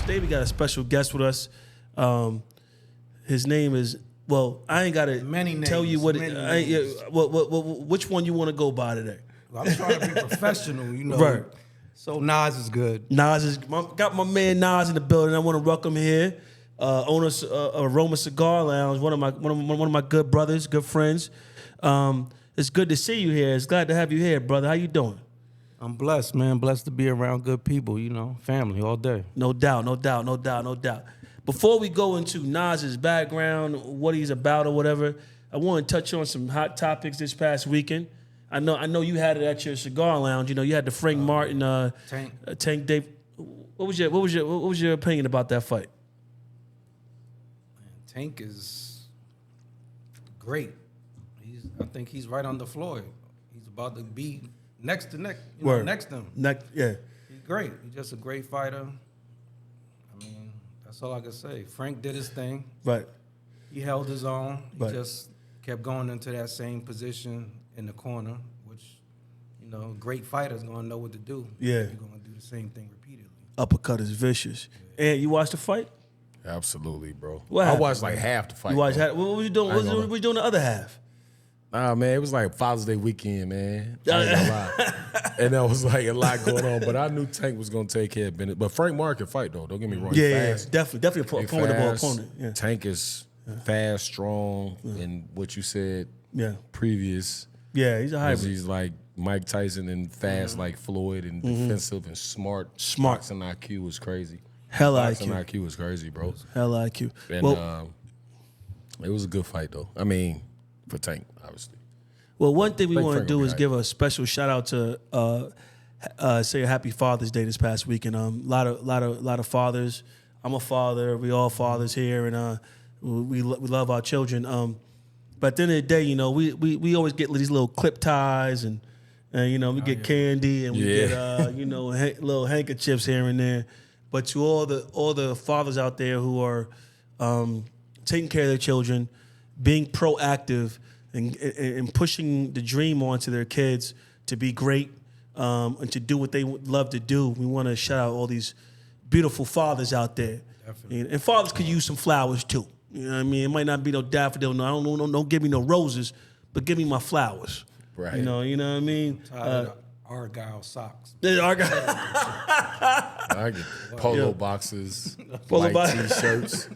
Today we got a special guest with us. His name is, well, I ain't got to tell you what, which one you want to go by today. Well, I'm trying to be professional, you know. Right. So Nas is good. Got my man Nas in the building. I want to welcome here, owner Aroma Cigar Lounge. One of my good brothers, good friends. It's good to see you here. It's glad to have you here, brother. How you doing? I'm blessed, man. Blessed to be around good people, you know, family all day. No doubt. Before we go into Nas's background, what he's about or whatever, I want to touch on some hot topics this past weekend. I know you had it at your cigar lounge. You know, you had the Frank Martin Tank Dave. What was your opinion about that fight? Man, Tank is great. I think he's right on the floor. He's about to be next to him. Yeah. He's great. He's just a great fighter. I mean, that's all I can say. Frank did his thing. Right. He held his own. He Right. just kept going into that same position in the corner, which, you know, great fighters gonna know what to do. Yeah. You're gonna do the same thing repeatedly. Uppercut is vicious. Yeah. And you watched the fight? Absolutely, bro. What I happened? watched like half the fight. You watched what were you doing? What were you doing the other half? Nah, man, it was like Father's Day weekend, man. I ain't gonna lie. And there was like a lot going on, but I knew Tank was gonna take care of business. But Frank Martin can fight though. Don't get me wrong. Yeah, fast. definitely a formidable opponent. Yeah. Tank is fast, strong, and what you said previous. Yeah, he's a hybrid. He's like Mike Tyson and fast like Floyd and defensive and smart. Boxing IQ was crazy. Boxing IQ was crazy, bro. Hella IQ. And it was a good fight though. I mean, for Tank, obviously. Well, one thing we want to do is give a special shout out to say a happy Father's Day this past weekend. A lot of fathers. I'm a father. We all fathers here, and we love our children. But at the end of the day, you know, we always get these little clip ties and you know, we get candy and we get you know, little handkerchiefs here and there. But to all the fathers out there who are taking care of their children, being proactive and pushing the dream onto their kids to be great and to do what they love to do, we want to shout out all these beautiful fathers out there. Definitely. And fathers could use some flowers too. You know what I mean? It might not be no daffodil. No, I don't give me no roses, but give me my flowers. Right. You know what I mean? Argyle socks. Argyle. I get polo boxes, white T-shirts.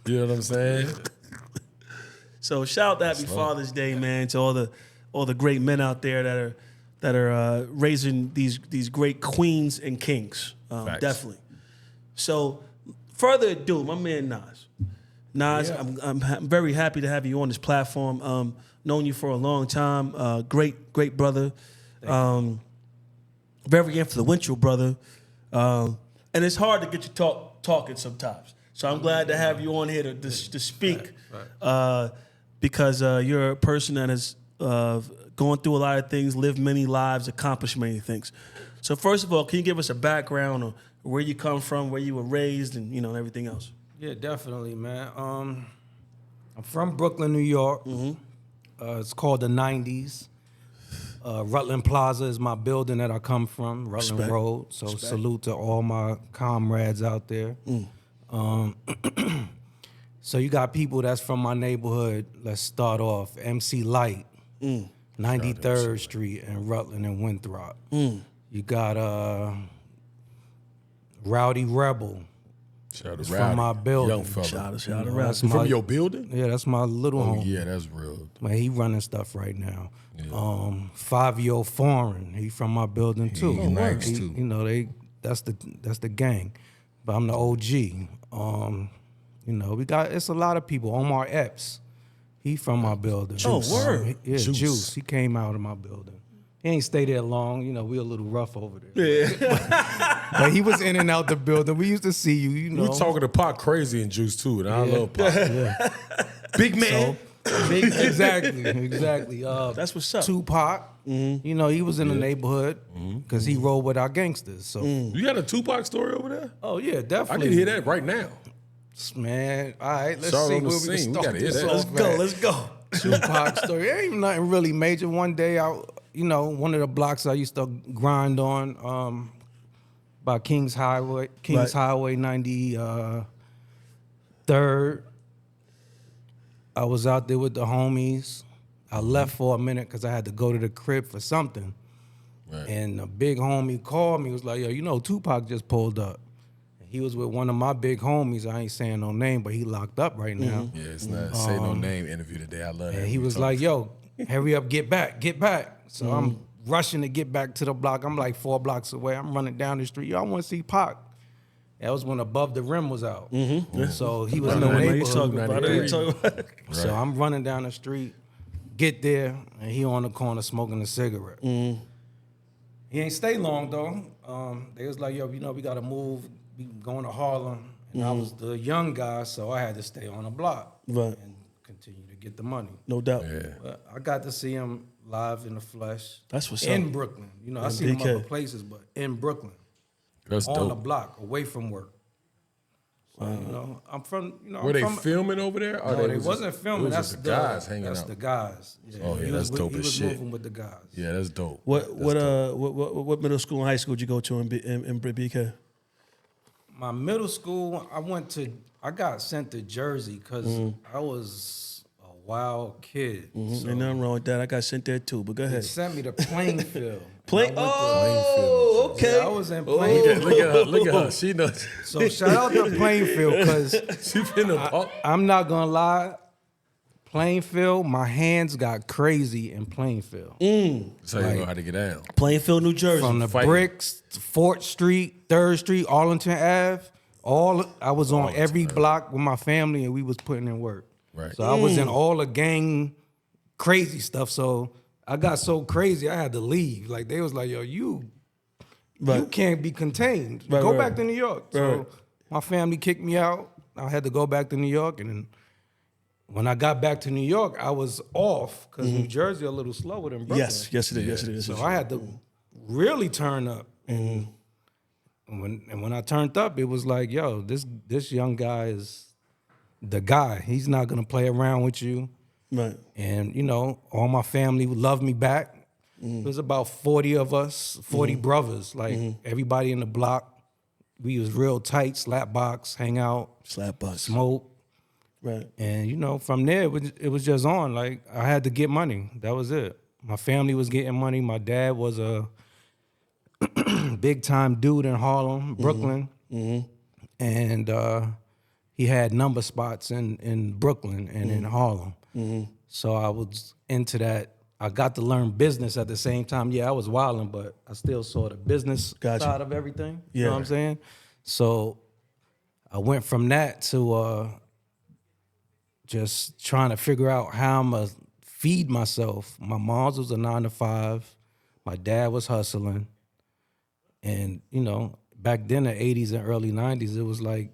You know what I'm saying? So shout out to Happy Father's Day, man, to all the great men out there that are raising these great queens and kings. Definitely. So further ado, my man Nas. Nas, I'm very happy to have you on this platform. Known you for a long time. Great brother. Very influential brother. And it's hard to get you talking sometimes. So I'm glad to have you on here to speak. Right. Because you're a person that has gone through a lot of things, lived many lives, accomplished many things. So first of all, can you give us a background on where you come from, where you were raised, and you know everything else? Yeah, definitely, man. I'm from Brooklyn, New York. Mm-hmm. It's called the 90s. Rutland Plaza is my building that I come from, Rutland Road. So salute to all my comrades out there. So you got people that's from my neighborhood. Let's start off. MC Light, 93rd Street and Rutland and Winthrop. You got Rowdy Rebel. Shout out to from my building. Young fella. Shout out to Rowdy. From your building? Yeah, that's my little home. Yeah, that's real. Man, he running stuff right now. Yeah. 5-year-old Foreign, he from my building too. He's nice too. You know, that's the gang. But I'm the OG. You know, it's a lot of people. Omar Epps, he from my building. Juice. Word. Juice. He came out of my building. He ain't stay there long. You know, we a little rough over there. Yeah. But he was in and out the building. We used to see you, you know. We talking to Pac crazy and Juice too, and I love Pac. Yeah. Big man. Exactly. That's what's up. Tupac, you know, he was in the neighborhood because he rolled with our gangsters. So you got a Tupac story over there? Oh yeah, definitely. I need to hear that right now. Man, all right, let's Start see on the where we scene. can We start gotta hear this that. off, Let's go. Tupac story. There ain't nothing really major. One day, you know, one of the blocks I used to grind on, about by Kings Highway, Highway 93rd. I was out there with the homies. I left for a minute because I had to go to the crib for something. Right. And a big homie called me, was like, yo, you know, Tupac just pulled up. He was with one of my big homies. I ain't saying no name, but he locked up right now. Yeah, it's not say no name interview today. I love that. And he was like, yo, hurry up, get back. So I'm rushing to get back to the block. I'm like 4 blocks away. I'm running down the street. Yo, I want to see Pac. That was when Above the Rim was out. So he was in the neighborhood. So I'm running down the street, get there, and he on the corner smoking a cigarette. He ain't stay long, though. They was like, yo, you know, we got to move. We going to Harlem. And I was the young guy, so I had to stay on the block and continue to get the money. No doubt. Yeah. But I got to see him live in the flesh. That's what's in up. Brooklyn. You know, I see him other places, but in Brooklyn. That's on dope. the block, away from work. So, you know, I'm from, you know. Were they filming over there? Or No, they wasn't filming. That's the guys hanging out. That's the guys. Yeah. Oh, yeah, that's dope as shit. He was moving with the guys. Yeah, that's dope. What middle school and high school did you go to in BK? My middle school, I got sent to Jersey because I was a wild kid. So Ain't nothing wrong with that. I got sent there too, but go ahead. they sent me to Plainfield. Okay. Yeah, I was in Plainfield. Look at her. She knows. So shout out to Plainfield because She finna I'm not gonna lie. Plainfield, my hands got crazy in Plainfield. So you know how to get down. Plainfield, New Jersey. From the Fighting. Bricks, to 4th Street, 3rd Street, Arlington Ave. I was on every block with my family and we was putting in work. Right. So I was in all the gang crazy stuff. So I got so crazy I had to leave. Like they was like, yo, you can't be contained. Go back to New York. So my family kicked me out. I had to go back to New York, and then when I got back to New York, I was off because New Jersey a little slower than Brooklyn. Yes, it is. So I had to really turn up. And when I turned up, it was like, yo, this young guy is the guy. He's not gonna play around with you. Right. And you know, all my family loved me back. It was about 40 of us, 40 brothers. Like everybody in the block, we was real tight. Slap box, hang out, smoke. Right. And you know, from there it was just on. Like I had to get money. That was it. My family was getting money. My dad was a big time dude in Harlem, Brooklyn, and he had number spots in Brooklyn and in Harlem. So I was into that. I got to learn business at the same time. Yeah, I was wilding, but I still saw the business side of everything. You know what I'm saying? So I went from that to just trying to figure out how I'm going to feed myself. My mom's was a 9-to-5. My dad was hustling. And, you know, back then, the 80s and early 90s, it was like,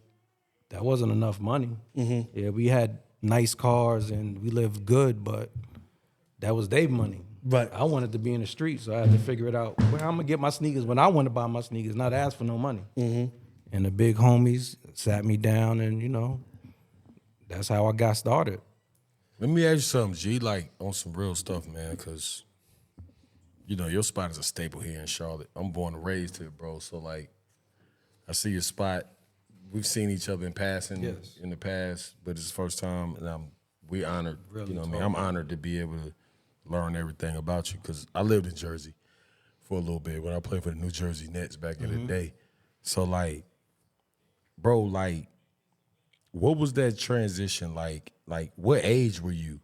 that wasn't enough money. Yeah, we had nice cars and we lived good, but that was their money. Right. I wanted to be in the street, so I had to figure it out. Where I'm going to get my sneakers when I want to buy my sneakers, not ask for no money. And the big homies sat me down and, you know, that's how I got started. Let me ask you something, G, like on some real stuff, man, because, you know, your spot is a staple here in Charlotte. I'm born and raised here, bro. So, like, I see your spot. We've seen each other in passing in the past, but it's the first time, and we honored, really, you know what I mean? I'm honored to be able to learn everything about you because I lived in Jersey for a little bit when I played for the New Jersey Nets back in the day. So, like, bro, like, what was that transition like? Like, what age were you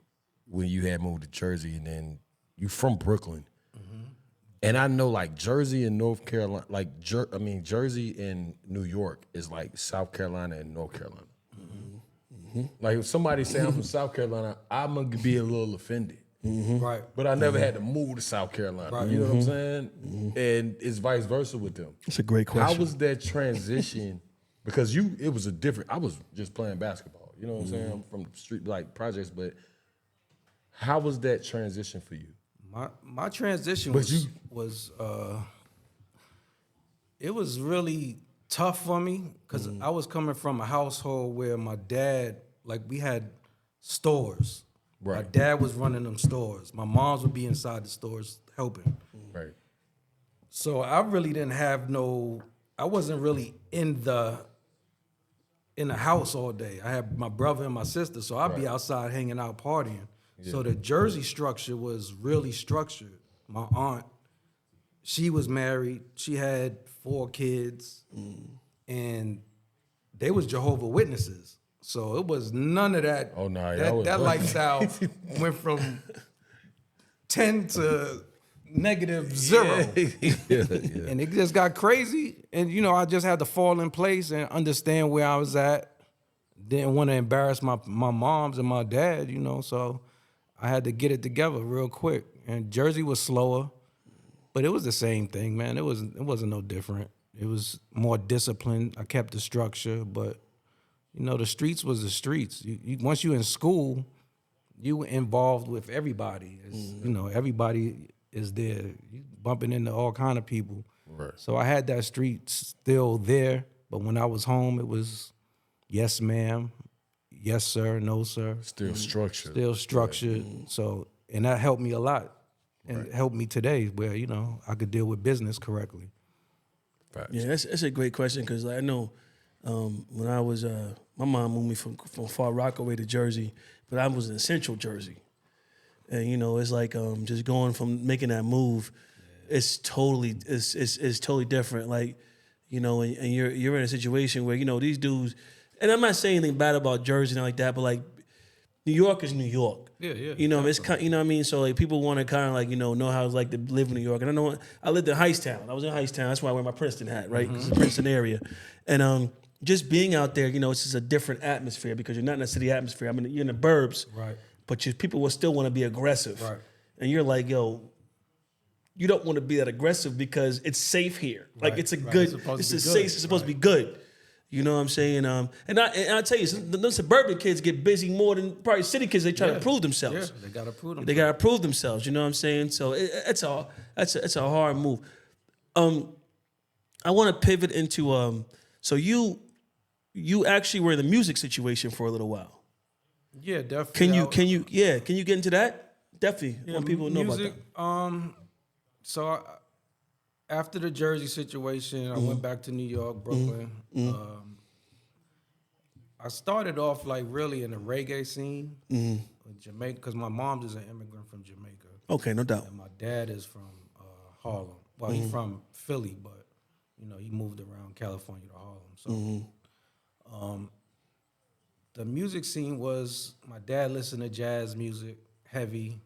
when you had moved to Jersey and then you from Brooklyn? And I know, like, Jersey and North Carolina, like, Jersey and New York is like South Carolina and North Carolina. Like, if somebody say I'm from South Carolina, I'm going to be a little offended. Right. But I never had to move to South Carolina. Right. You know what I'm saying? And it's vice versa with them. That's a great question. How was that transition? Because it was a different, I was just playing basketball. You know what I'm saying? I'm from the street, like, projects, but how was that transition for you? My transition was it was really tough for me because I was coming from a household where my dad, like, we had stores. Right. My dad was running them stores. My moms would be inside the stores helping. Right. So I really didn't have no I wasn't really in the house all day. I had my brother and my sister, so I'd be outside hanging out partying. Yeah. So the Jersey structure was really structured. My aunt, she was married. She had 4 kids, and they was Jehovah's Witnesses. So it was none of that. Oh no, that lifestyle went from 10 to -0. And it just got crazy. And I just had to fall in place and understand where I was at. Didn't want to embarrass my moms and my dad, so I had to get it together real quick. And Jersey was slower, but it was the same thing, man. It wasn't no different. It was more disciplined. I kept the structure, but the streets was the streets. Once you in school, you involved with everybody. Everybody is there. You bumping into all kind of people. Right. So I had that street still there, but when I was home, it was yes, ma'am, yes, sir, no, sir. Still structured. Still structured. Right. So, and that helped me a lot. And it helped me today where, I could deal with business correctly. Facts. Yeah, that's a great question because I know when I was, my mom moved me from Far Rockaway to Jersey, but I was in Central Jersey. And, it's like just going from making that move, it's totally different. Like, and you're in a situation where, these dudes, and I'm not saying anything bad about Jersey and like that, but like New York is New York. Yeah. It's kind, what I mean? So like people want to kind of like, know how it's like to live in New York. And I know I lived in Hightstown. I was in Hightstown. That's why I wear my Princeton hat, right? Because it's the Princeton area. And just being out there, it's just a different atmosphere because you're not in a city atmosphere. I mean, you're in the burbs. Right. But people will still want to be aggressive. Right. And you're like, yo, you don't want to be that aggressive because it's safe here. Like it's a good, it's safe, it's supposed to be good. You know what I'm saying? And I tell you, the suburban kids get busy more than probably city kids. They try to prove themselves. Yeah, they got to prove themselves. They got to prove themselves. You know what I'm saying? So it's a hard move. I want to pivot into so you actually were in the music situation for a little while. Yeah, definitely. Can you get into that? Definitely. I want people to know music, about that. So after the Jersey situation, I went back to New York, Brooklyn. I started off like really in the reggae scene in Jamaica because my mom is an immigrant from Jamaica. Okay, no doubt. And my dad is from Harlem. Well, he's from Philly, but he moved around California to Harlem. So the music scene was my dad listened to jazz music, heavy,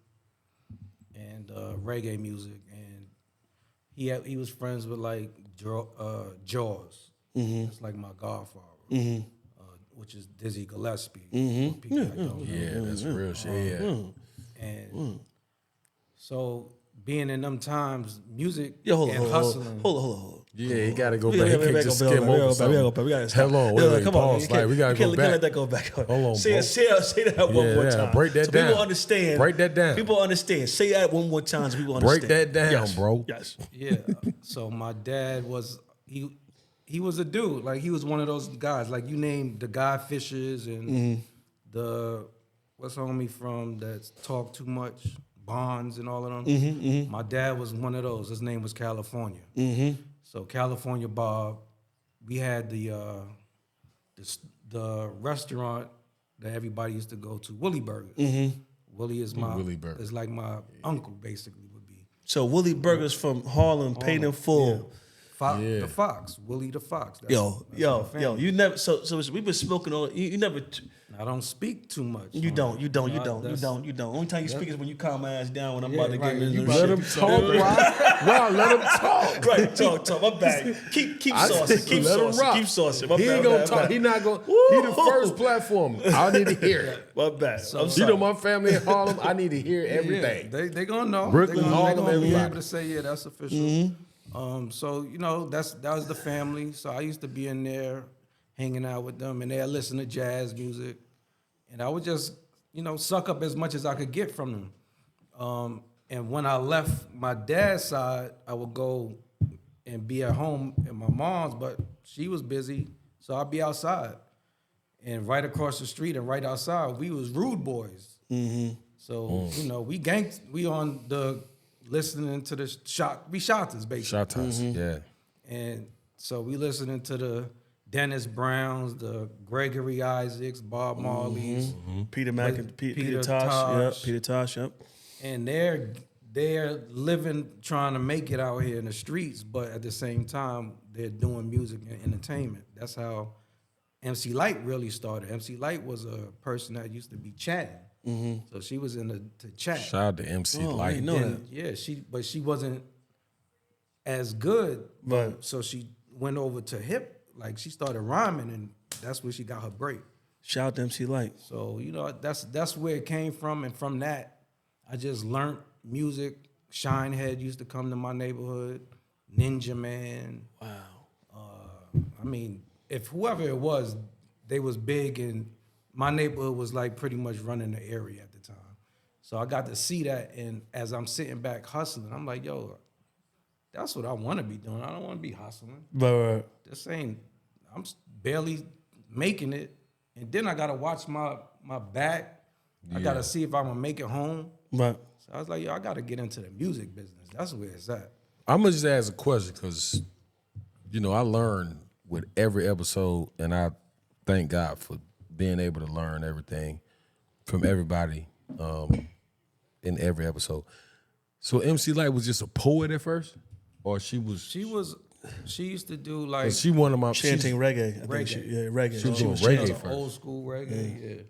and reggae music, and he was friends with like Jaws. It's like my godfather, which is Dizzy Gillespie. People that don't know. That's real shit. And so being in them times, music hold and on, hustling. Hold on. Yeah, he got to go back. He can't just skim over something. Hold on, wait, come pause. on. We got to go back. Can't let that go back. Hold on, say that one more time. Break that down. People understand. Break that down. People understand. Say that one more time so people understand. Break that down, bro. Yes. Yeah. So my dad was he was a dude. Like he was one of those guys. Like you named the Guy Fishers and the what's homie from that talk too much. Bonds and all of them. My dad was one of those. His name was California. So California Bob, we had the restaurant that everybody used to go to, Willie Burgers. Willie is is like my uncle basically would be. So Willie Burgers from Harlem, paid in full. Yeah. The Fox, Willie the Fox. That's Yo, you never. So we've been smoking on. You never. I don't speak too much. You don't. Only time you speak is when you calm my ass down when I'm about to get into let shit. him talk, Wow, let him talk. Right, talk. My bad. Keep saucing. Keep saucing. My he bad, ain't gonna talk. He not gonna. He the first platform. I need to hear it. My bad. So, my family in Harlem. I need to hear everything. They gonna know. Brooklyn, Harlem, they gonna be everybody. able to say that's official. So that was the family. So I used to be in there, hanging out with them, and they'd listen to jazz music, and I would just suck up as much as I could get from them. And when I left my dad's side, I would go and be at home at my mom's, but she was busy, so I'd be outside. And right across the street and right outside, we was Rude Boys. So we on the listening to the shot. We shotters basically. Shotters, yeah. And So we listening to the Dennis Browns, the Gregory Isaacs, Bob Marley's, Peter Peter Tosh. Tosh. Yep. Peter Tosh. Yep. And they're living, trying to make it out here in the streets, but at the same time, they're doing music and entertainment. That's how MC Light really started. MC Light was a person that used to be chatting. So she was in the chat. Shout out to MC Light. I didn't know that. Yeah, but she wasn't as good. Right. So she went over to hip, like she started rhyming, and that's where she got her break. Shout out to MC Light. So, that's where it came from. And from that, I just learned music. Shinehead used to come to my neighborhood. Ninja Man. Wow. I mean, if whoever it was, they was big, and my neighborhood was like pretty much running the area at the time. So I got to see that, and as I'm sitting back hustling, I'm like, yo, that's what I want to be doing. I don't want to be hustling. Right. This ain't, I'm barely making it. And then I got to watch my back. I got to see if I'm going to make it home. Right. So I was like, yo, I got to get into the music business. That's where it's at. I'm gonna just ask a question because, I learn with every episode, and I thank God for being able to learn everything from everybody in every episode. So MC Light was just a poet at first, or she used to do like she one of my Chanting reggae. I think reggae. She was doing reggae reggae first. old school reggae. Yeah.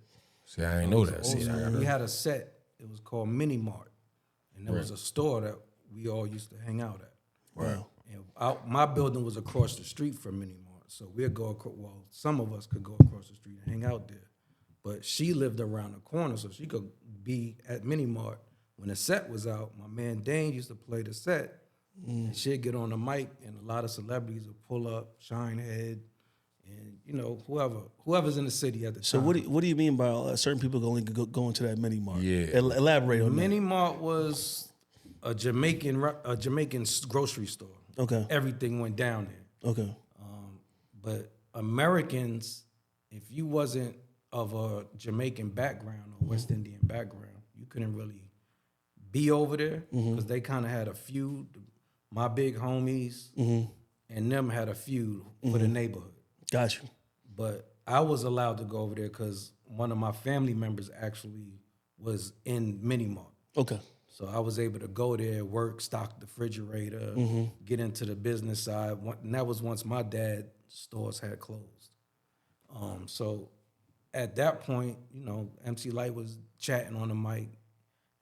See, I ain't know that. See, We had a set. It was called Mini Mart, and there was a store that we all used to hang out at. Wow. And my building was across the street from Mini Mart, so we'd go across. Well, some of us could go across the street and hang out there, but she lived around the corner, so she could be at Mini Mart when the set was out. My man Dane used to play the set. And she'd get on the mic, and a lot of celebrities would pull up, Shinehead, and whoever's in the city at the time. So what do you mean by certain people only go into that mini mart? Yeah. Elaborate on that. Mini Mart was a Jamaican grocery store. Okay. Everything went down there. Okay. But Americans, if you wasn't of a Jamaican background or West Indian background, you couldn't really be over there because they kind of had a feud. My big homies and them had a feud for the neighborhood. Got you. But I was allowed to go over there because one of my family members actually was in Mini Mart. Okay. So I was able to go there, work, stock the refrigerator, get into the business side. And that was once my dad's stores had closed. So at that point, MC Light was chatting on the mic.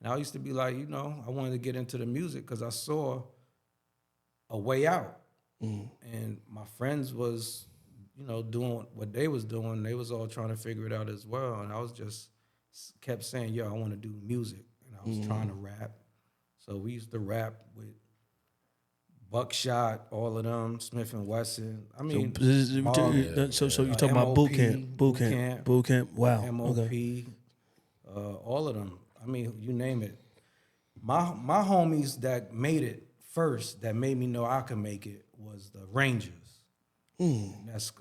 And I used to be like, I wanted to get into the music because I saw a way out. And my friends was, doing what they was doing. They was all trying to figure it out as well. And I was just kept saying, yo, I want to do music. And I was trying to rap. So we used to rap with Buckshot, all of them, Smith and Wesson. I mean, so you're talking about boot camp. Wow. MOP, Okay. all of them. I mean, you name it. My homies that made it first, that made me know I could make it, was the Rangers. And that's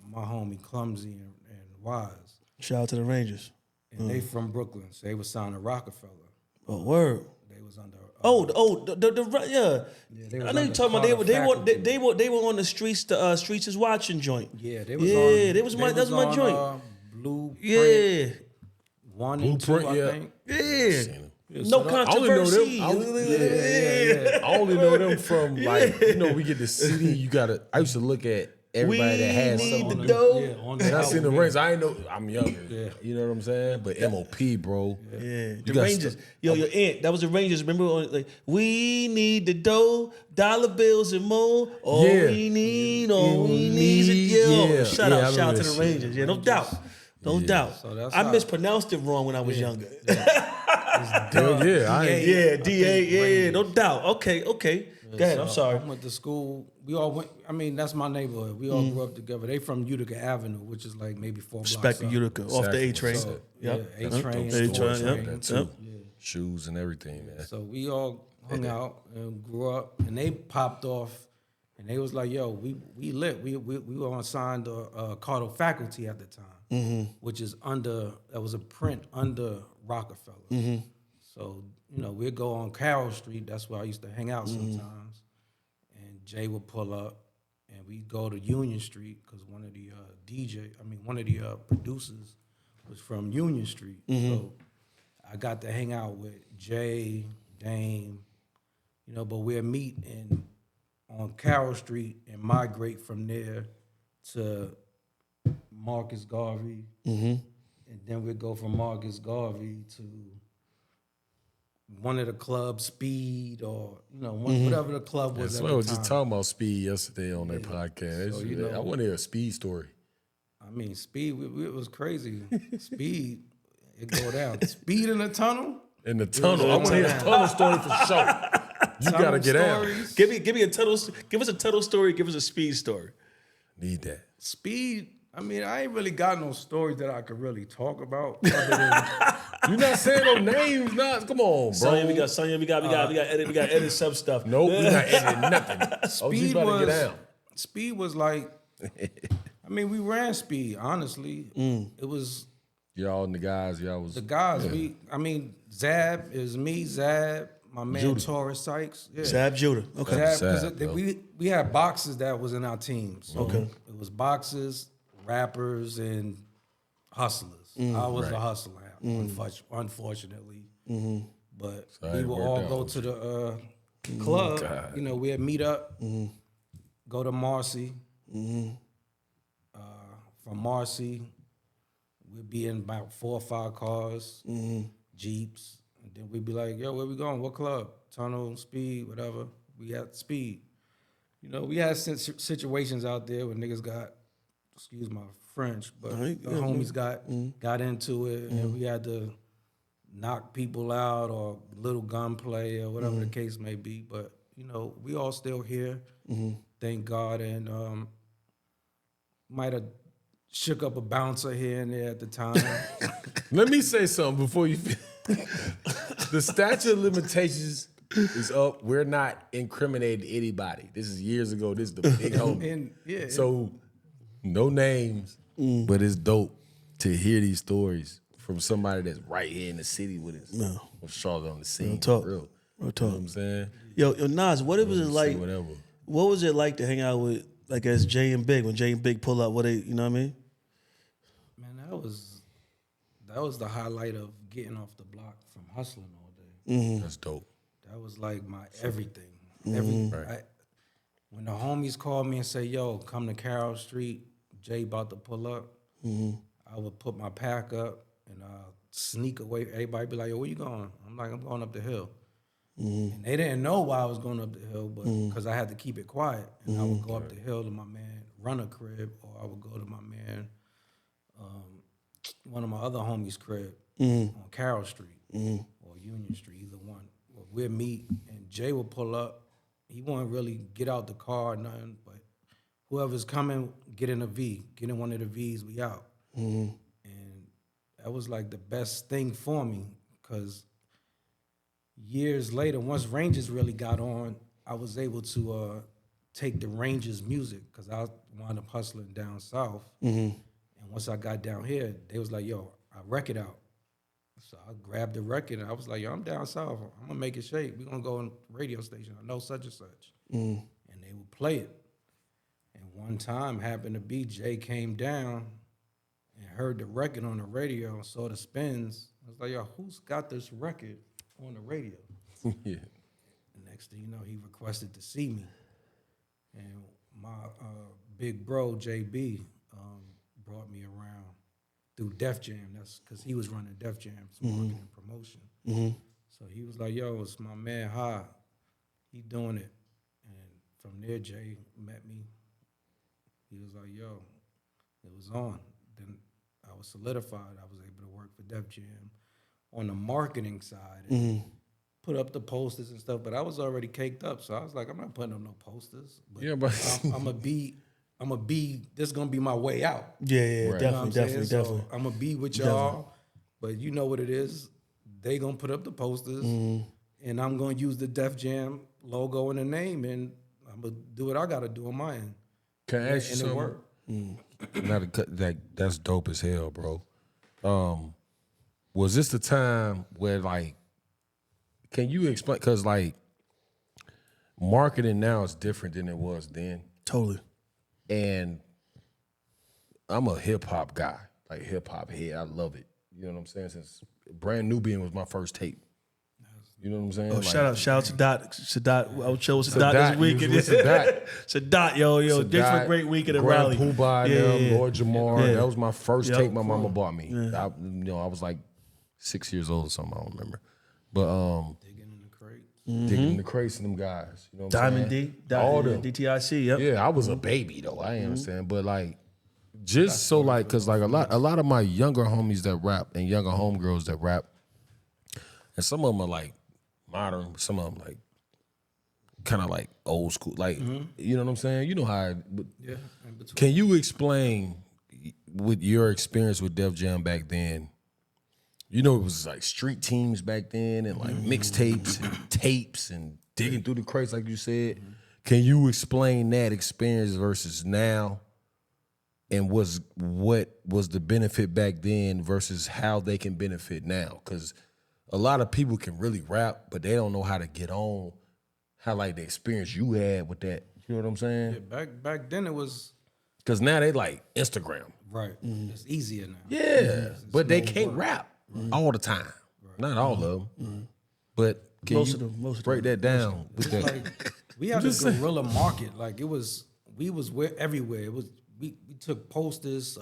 my homie Clumsy and Wise. Shout out to the Rangers. And they from Brooklyn, so they was signed to Rockefeller. Oh, word. They was under. Yeah. They I know you're talking about they were on the streets. The streets is watching joint. Yeah, they was. That's my joint. Blueprint. Yeah. 1 and 2, I think. Yeah. Yeah, No controversy. I only know them from we get the CD. I used to look at everybody that had something. The dough. On And I seen the album, Rangers. I ain't know. I'm younger. Yeah. You know what I'm saying? But MOP, bro. Yeah, the got Rangers. Your aunt, that was the Rangers. Remember, we need the dough, dollar bills and more. All we need is it. Shout out to the Rangers. Yeah, no doubt. No doubt. So I mispronounced it wrong when I was younger. DA. No doubt. Okay. Go ahead. I'm sorry. I went to school. We all went. I mean, that's my neighborhood. We all grew up together. They from Utica Avenue, which is like maybe 4 blocks Respect up. Utica off the A train. So, Yep. A train. Yep. Shoes and everything, man. So we all hung out and grew up, and they popped off, and they was like, "Yo, we lit. We were on signed Carter faculty at the time, which is that was a print under Rockefeller. So we'd go on Carroll Street. That's where I used to hang out sometimes, and Jay would pull up, and we go to Union Street because one of the producers was from Union Street. So I got to hang out with Jay, Dame, but we'll meet on Carroll Street and migrate from there to Marcus Garvey. And then we'd go from Marcus Garvey to one of the clubs, Speed, or whatever the club was. That's why I was just talking about Speed yesterday on that podcast. So, I want to hear a Speed story. I mean, Speed, it was crazy. Speed, it go down. Speed in the tunnel. In the tunnel, I want to hear a tunnel story for sure. You gotta get out. Give me a tunnel. Give us a tunnel story. Give us a Speed story. Need that. Speed. I mean, I ain't really got no stories that I could really talk about. You not saying no names, nah. Come on, bro. Sonya, we got edit some stuff. Nope, we not editing nothing. Speed was like, I mean, we ran Speed, honestly. It was y'all and the guys, y'all was the guys. Yeah. Zab is me, Zab, my man Judah. Taurus Sykes. Yeah. Zab Judah. Okay. Zab, we had boxes that was in our teams. So it was boxes, rappers, and hustlers. I was the hustler, unfortunately. But we would all go to the club. We'd meet up, go to Marcy. From Marcy, we'd be in about 4 or 5 cars, Jeeps. And then we'd be like, yo, where we going? What club? Tunnel, Speed, whatever. We had Speed. We had situations out there where niggas got, excuse my French, but the homies got into it, and we had to knock people out or little gunplay or whatever the case may be. But, we all still here, thank God, and might have shook up a bouncer here and there at the time. Let me say something before you. The statute of limitations is up. We're not incriminating anybody. This is years ago. This is the big homie. So no names, but it's dope to hear these stories from somebody that's right here in the city with us. No. With Charlotte on the scene. Real talk. Real talk. You know what I'm saying? Yo, Nas, what was it like? What was it like to hang out with, like, as Jay and Big, when Jay and Big pull up? What you know what I mean? Man, that was the highlight of getting off the block from hustling all day. That's dope. That was like my everything. When the homies called me and say, yo, come to Carroll Street, Jay about to pull up, I would put my pack up and sneak away. Everybody be like, yo, where you going? I'm like, I'm going up the hill. And they didn't know why I was going up the hill, but because I had to keep it quiet. And I would go up the hill to my man Runner crib, or I would go to my man, one of my other homies' crib on Carroll Street or Union Street, either one. Well, we'd meet, and Jay would pull up. He wouldn't really get out the car or nothing, but whoever's coming, get in a V. Get in one of the Vs, we out. And that was like the best thing for me, because years later, once Rangers really got on, I was able to take the Rangers music, because I wound up hustling down south. And once I got down here, they was like, yo, I record out. So I grabbed the record, and I was like, yo, I'm down south. I'm going to make it shake. We're going to go on the radio station. I know such and such. And they would play it. And one time happened to be Jay came down and heard the record on the radio and saw the spins. I was like, yo, who's got this record on the radio? Yeah. The next thing you know, he requested to see me. And my big bro, JB, brought me around through Def Jam. That's because he was running Def Jam's marketing and promotion. So he was like, yo, it's my man, Ha. He doing it. And from there, Jay met me. He was like, yo, it was on. Then I was solidified. I was able to work for Def Jam on the marketing side and put up the posters and stuff. But I was already caked up, so I was like, I'm not putting up no posters. But Yeah, but I'm gonna be. This is gonna be my way out. Yeah, Right. definitely. So I'm gonna be with y'all, but you know what it is. They gonna put up the posters, and I'm gonna use the Def Jam logo and the name, and I'm gonna do what I gotta do on my end. can I ask you And it something? worked. Not to cut, that's dope as hell, bro. Was this the time where, like, can you explain? Because, like, marketing now is different than it was then. Totally. And I'm a hip hop guy, like hip hop head. I love it. You know what I'm saying? Since Brand Nubian was my first tape. You know what I'm saying? Oh, like, shout out to Sadat. I was chilling with Sadat this weekend. Sadat. Sadat, yo, thanks for a great weekend at Raleigh. Poobah, Lord Jamar. Yeah. That was my first tape my mama bought me. Yeah. I was like 6 years old or something. I don't remember. But Digging in the crates. digging in the crates and them guys. You know what Diamond I'm saying? D, All them. DTIC, yep. Yeah, I was a baby though. I understand, but like, just so like, cause like a lot of my younger homies that rap and younger homegirls that rap, and some of them are like modern, some of them like kind of like old school, like you know what I'm saying? You know how? Yeah. Can you explain with your experience with Def Jam back then? You know, it was like street teams back then and like mixtapes and tapes and digging through the crates, like you said. Can you explain that experience versus now? And what was the benefit back then versus how they can benefit now? Because a lot of people can really rap, but they don't know how to get on, how like the experience you had with that. You know what I'm saying? Yeah, back then it was Because now they like Instagram. right. It's easier now. Yeah, but they can't rap all the time. Not all of them. But can Most you of them, break that down with that? Like we had a guerrilla market. Like we was everywhere. It was we took posters,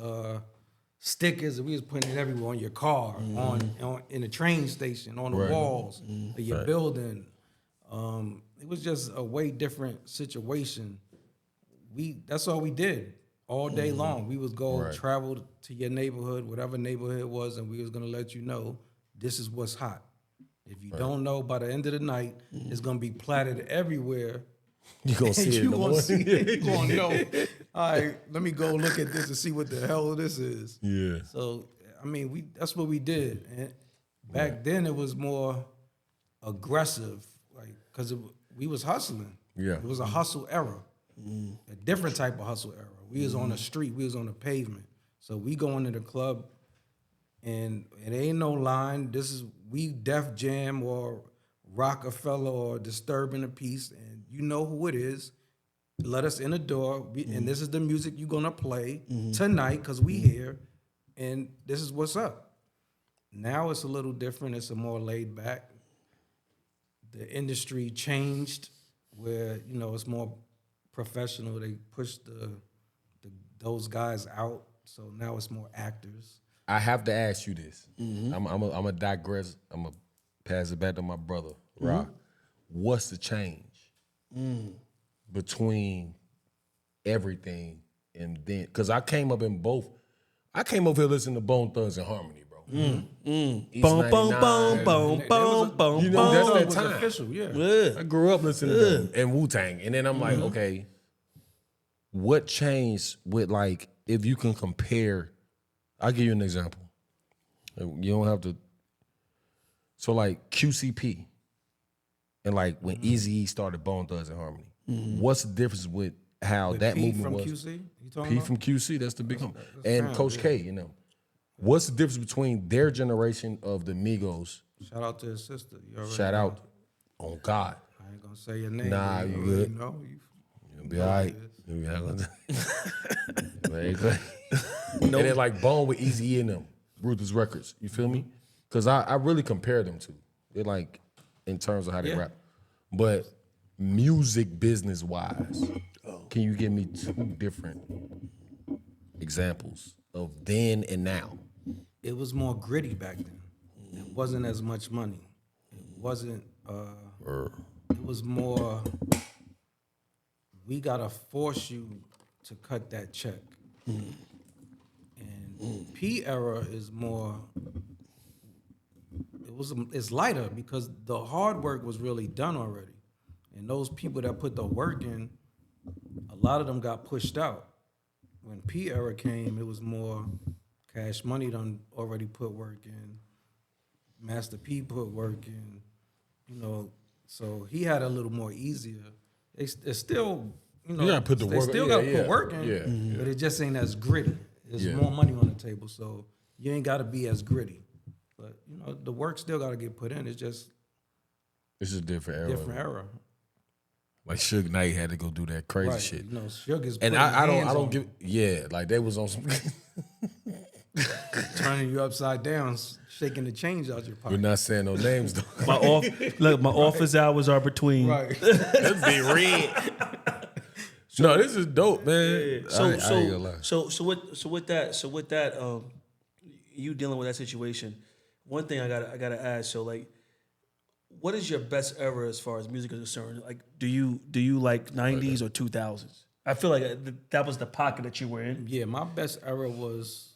stickers, and we was putting it everywhere on your car, on in the train station, on the walls of your building. It was just a way different situation. That's all we did all day long. We was go travel to your neighborhood, whatever neighborhood it was, and we was gonna let you know this is what's hot. If you don't know, by the end of the night, it's gonna be platted everywhere. You gonna see it in You the gonna morning. see it. You gonna know. All right, let me go look at this and see what the hell this is. Yeah. So I mean, that's what we did. And back then, it was more aggressive, like because we was hustling. Yeah. It was a hustle era, a different type of hustle era. We was on the street, we was on the pavement. So we go into the club, and it ain't no line. We Def Jam or Rockefeller or Disturbing the Peace, and you know who it is. Let us in the door, and this is the music you're gonna play tonight because we here, and this is what's up. Now it's a little different. It's a more laid back. The industry changed, where it's more professional. They push those guys out, so now it's more actors. I have to ask you this. I'm a digress. I'm gonna pass it back to my brother, Rock. What's the change between everything and then? Because I came up in both. I came up here listening to Bone Thugs and Harmony, bro. Boom, boom, boom, boom, boom, boom. You know, that's that was time. official, yeah. I grew up listening to them and Wu-Tang. And then I'm like, okay, what changed with like, if you can compare, I'll give you an example. You don't have to. So like QCP and like when Eazy-E started Bone Thugs and Harmony, what's the difference with how that P movement from was? QC? You talking P about? from QC, that's the big one. And Coach K, What's the difference between their generation of the Migos? Shout out to his sister. You already Shout know. out on God. I ain't gonna say your name. Nah, but you already good. know. You'll be all right. You'll be all right. And then like Bone with Eazy-E in them, Ruthless Records. You feel me? Because I really compare them to. They're like, in terms of how they rap. But music business wise, can you give me two different examples of then and now? It was more gritty back then. It wasn't as much money. It wasn't. It was more. We gotta force you to cut that check. And P era is more. It's lighter because the hard work was really done already, and those people that put the work in, a lot of them got pushed out. When P era came, it was more Cash Money done already put work in. Master P put work in, so he had a little more easier. It's still, You gotta put the they work. still gotta put work in, Yeah. but it just ain't as gritty. There's more money on the table, so you ain't gotta be as gritty. But the work still gotta get put in. It's just It's a different era. different era. Like Suge Knight had to go do that crazy Right. shit. You know, Sugar's And putting I hands don't on give. Yeah, like they was on some. turning you upside down, shaking the change out your We're pocket. not saying no names though. My office hours are between. Right. That's big red. No, this is dope, man. So I ain't gonna lie. with that, you dealing with that situation. One thing I gotta ask. So like, what is your best era as far as music is concerned? Like, do you like 90s or 2000s? I feel like that was the pocket that you were in. Yeah, my best era was.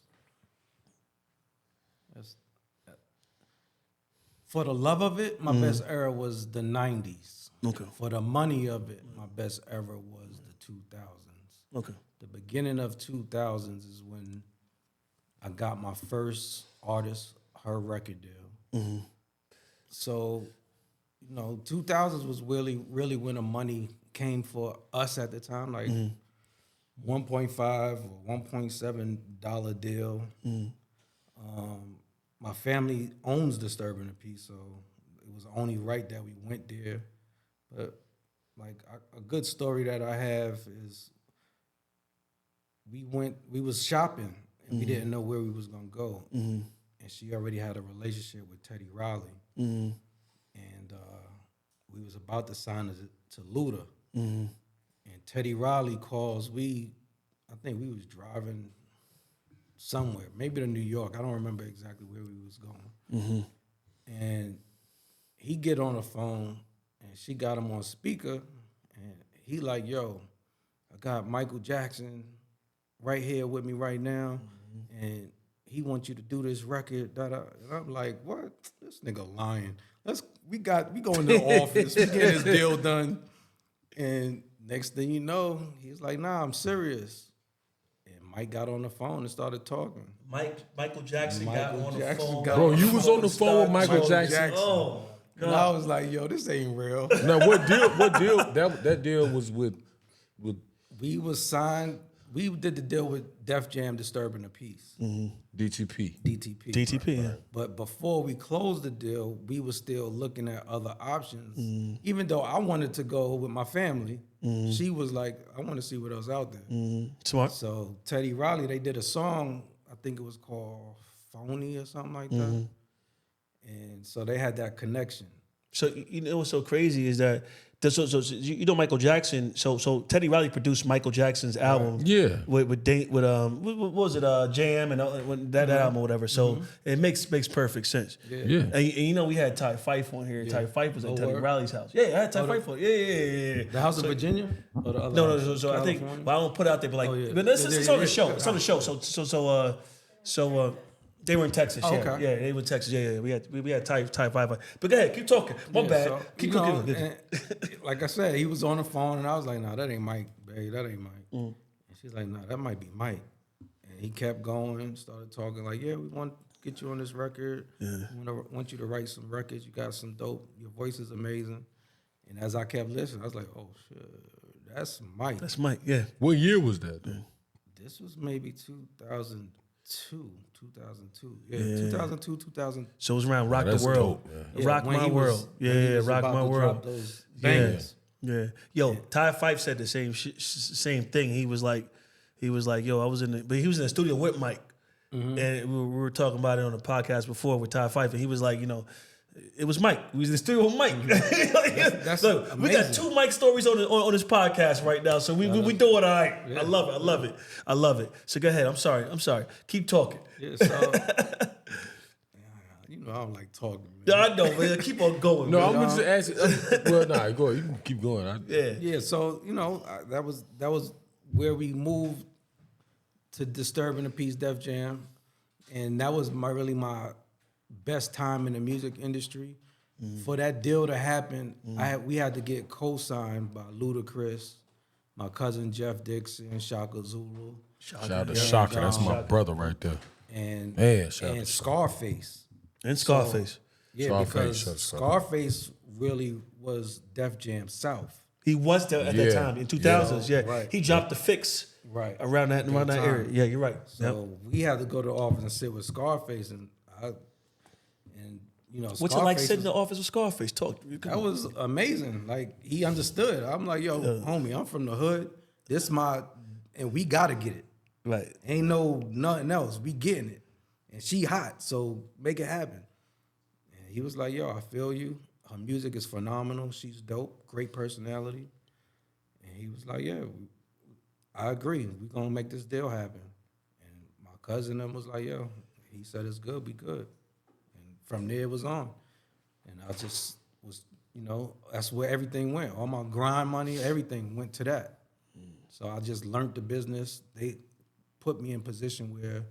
For the love of it, my best era was the 90s. Okay. For the money of it, my best era was the 2000s. Okay. The beginning of 2000s is when I got my first artist, her record deal. Mm-hmm. So, 2000s was really when the money came for us at the time, like $1.5 or $1.7 deal. My family owns Disturbing the Peace, so it was only right that we went there. But like a good story that I have is we was shopping and we didn't know where we was gonna go, and she already had a relationship with Teddy Riley, and we was about to sign to Luda, and Teddy Riley calls. I think we was driving somewhere, maybe to New York. I don't remember exactly where we was going. And he get on the phone, and she got him on speaker, and he like, yo, I got Michael Jackson right here with me right now, and he wants you to do this record. And I'm like, what? This nigga lying. We go in the office, we get this deal done, and next thing you know, he's like, nah, I'm serious. Mike got on the phone and started talking. Michael Jackson got on the phone. Bro, you was on the phone with Michael Jackson. Oh, God. And I was like, yo, this ain't real. Now what deal? That deal was with. We was signed. We did the deal with Def Jam, Disturbing the Peace. DTP. DTP, yeah. But before we closed the deal, we was still looking at other options. Even though I wanted to go with my family, she was like, I want to see what else out there. Smart. So Teddy Riley, they did a song, I think it was called Phony or something like that. And so they had that connection. So you know what's so crazy is that Michael Jackson. So Teddy Riley produced Michael Jackson's album. Yeah. With what was it? Jam and that album or whatever. So it makes perfect sense. Yeah. And we had Ty Fife on here. Ty Fife was at Teddy Riley's house. Yeah, I had Ty Fife on. Yeah. The House of Virginia? Or the other No. house? So I think I don't put it out there, but like, but it's on the show. It's on the show. So they were in Texas. Oh, yeah, okay. yeah, they were in Texas. Yeah. We had Ty Five. But go ahead, keep talking. My bad. So, keep talking. talking. Like I said, he was on the phone, and I was like, "Nah, that ain't Mike, babe. That ain't Mike." And she's like, "Nah, that might be Mike." And he kept going, started talking like, "Yeah, we want to get you on this record. We want you to write some records. You got some dope. Your voice is amazing." And as I kept listening, I was like, "Oh shit, that's Mike." That's Mike. Yeah. What year was that? Though? This was maybe 2002. Yeah, 2002, 2000. So it was around Rock That's the World. dope, Yeah, Rock when My he was- World. when he Yeah, was Rock about My to World. drop those bangers. Yeah. Yo, Ty Fife said the same thing. He was like, yo, I was but he was in the studio with Mike. And we were talking about it on the podcast before with Ty Fife, and he was like, it was Mike. We was in the studio with Mike. That's Look, we got 2 Mike stories on this podcast right now, so we doing all right. Yeah. I love it. So go ahead. I'm sorry. Keep talking. Yeah, so I don't like talking. Man. I know, man. Keep on going. No, man. I'm just asking. Well, nah, go ahead. You can keep going. Yeah. So that was where we moved to Disturbing the Peace, Def Jam, and that was really my best time in the music industry. For that deal to happen, we had to get co-signed by Ludacris, my cousin Jeff Dixon, Shaka Zulu. Shout out to Shaka. That's my brother right there. And shout out to Scarface. And Scarface. Yeah, Scarface, because Scarface really was Def Jam South. He was there at that time in 2000s. Yeah, Right. He dropped the fix around that area. Yeah, you're right. So we had to go to the office and sit with Scarface, and What's it like sitting in the office with Scarface? Talk. That was amazing. Like, he understood. I'm like, yo, homie, I'm from the hood. And we gotta get it. Right. Ain't nothing else. We getting it. And she hot, so make it happen. And he was like, yo, I feel you. Her music is phenomenal. She's dope. Great personality. And he was like, yeah, I agree. We're gonna make this deal happen. And my cousin and was like, yo, he said it's good, we good. And from there it was on. And I just was, that's where everything went. All my grind money, everything went to that. So I just learned the business. They put me in position where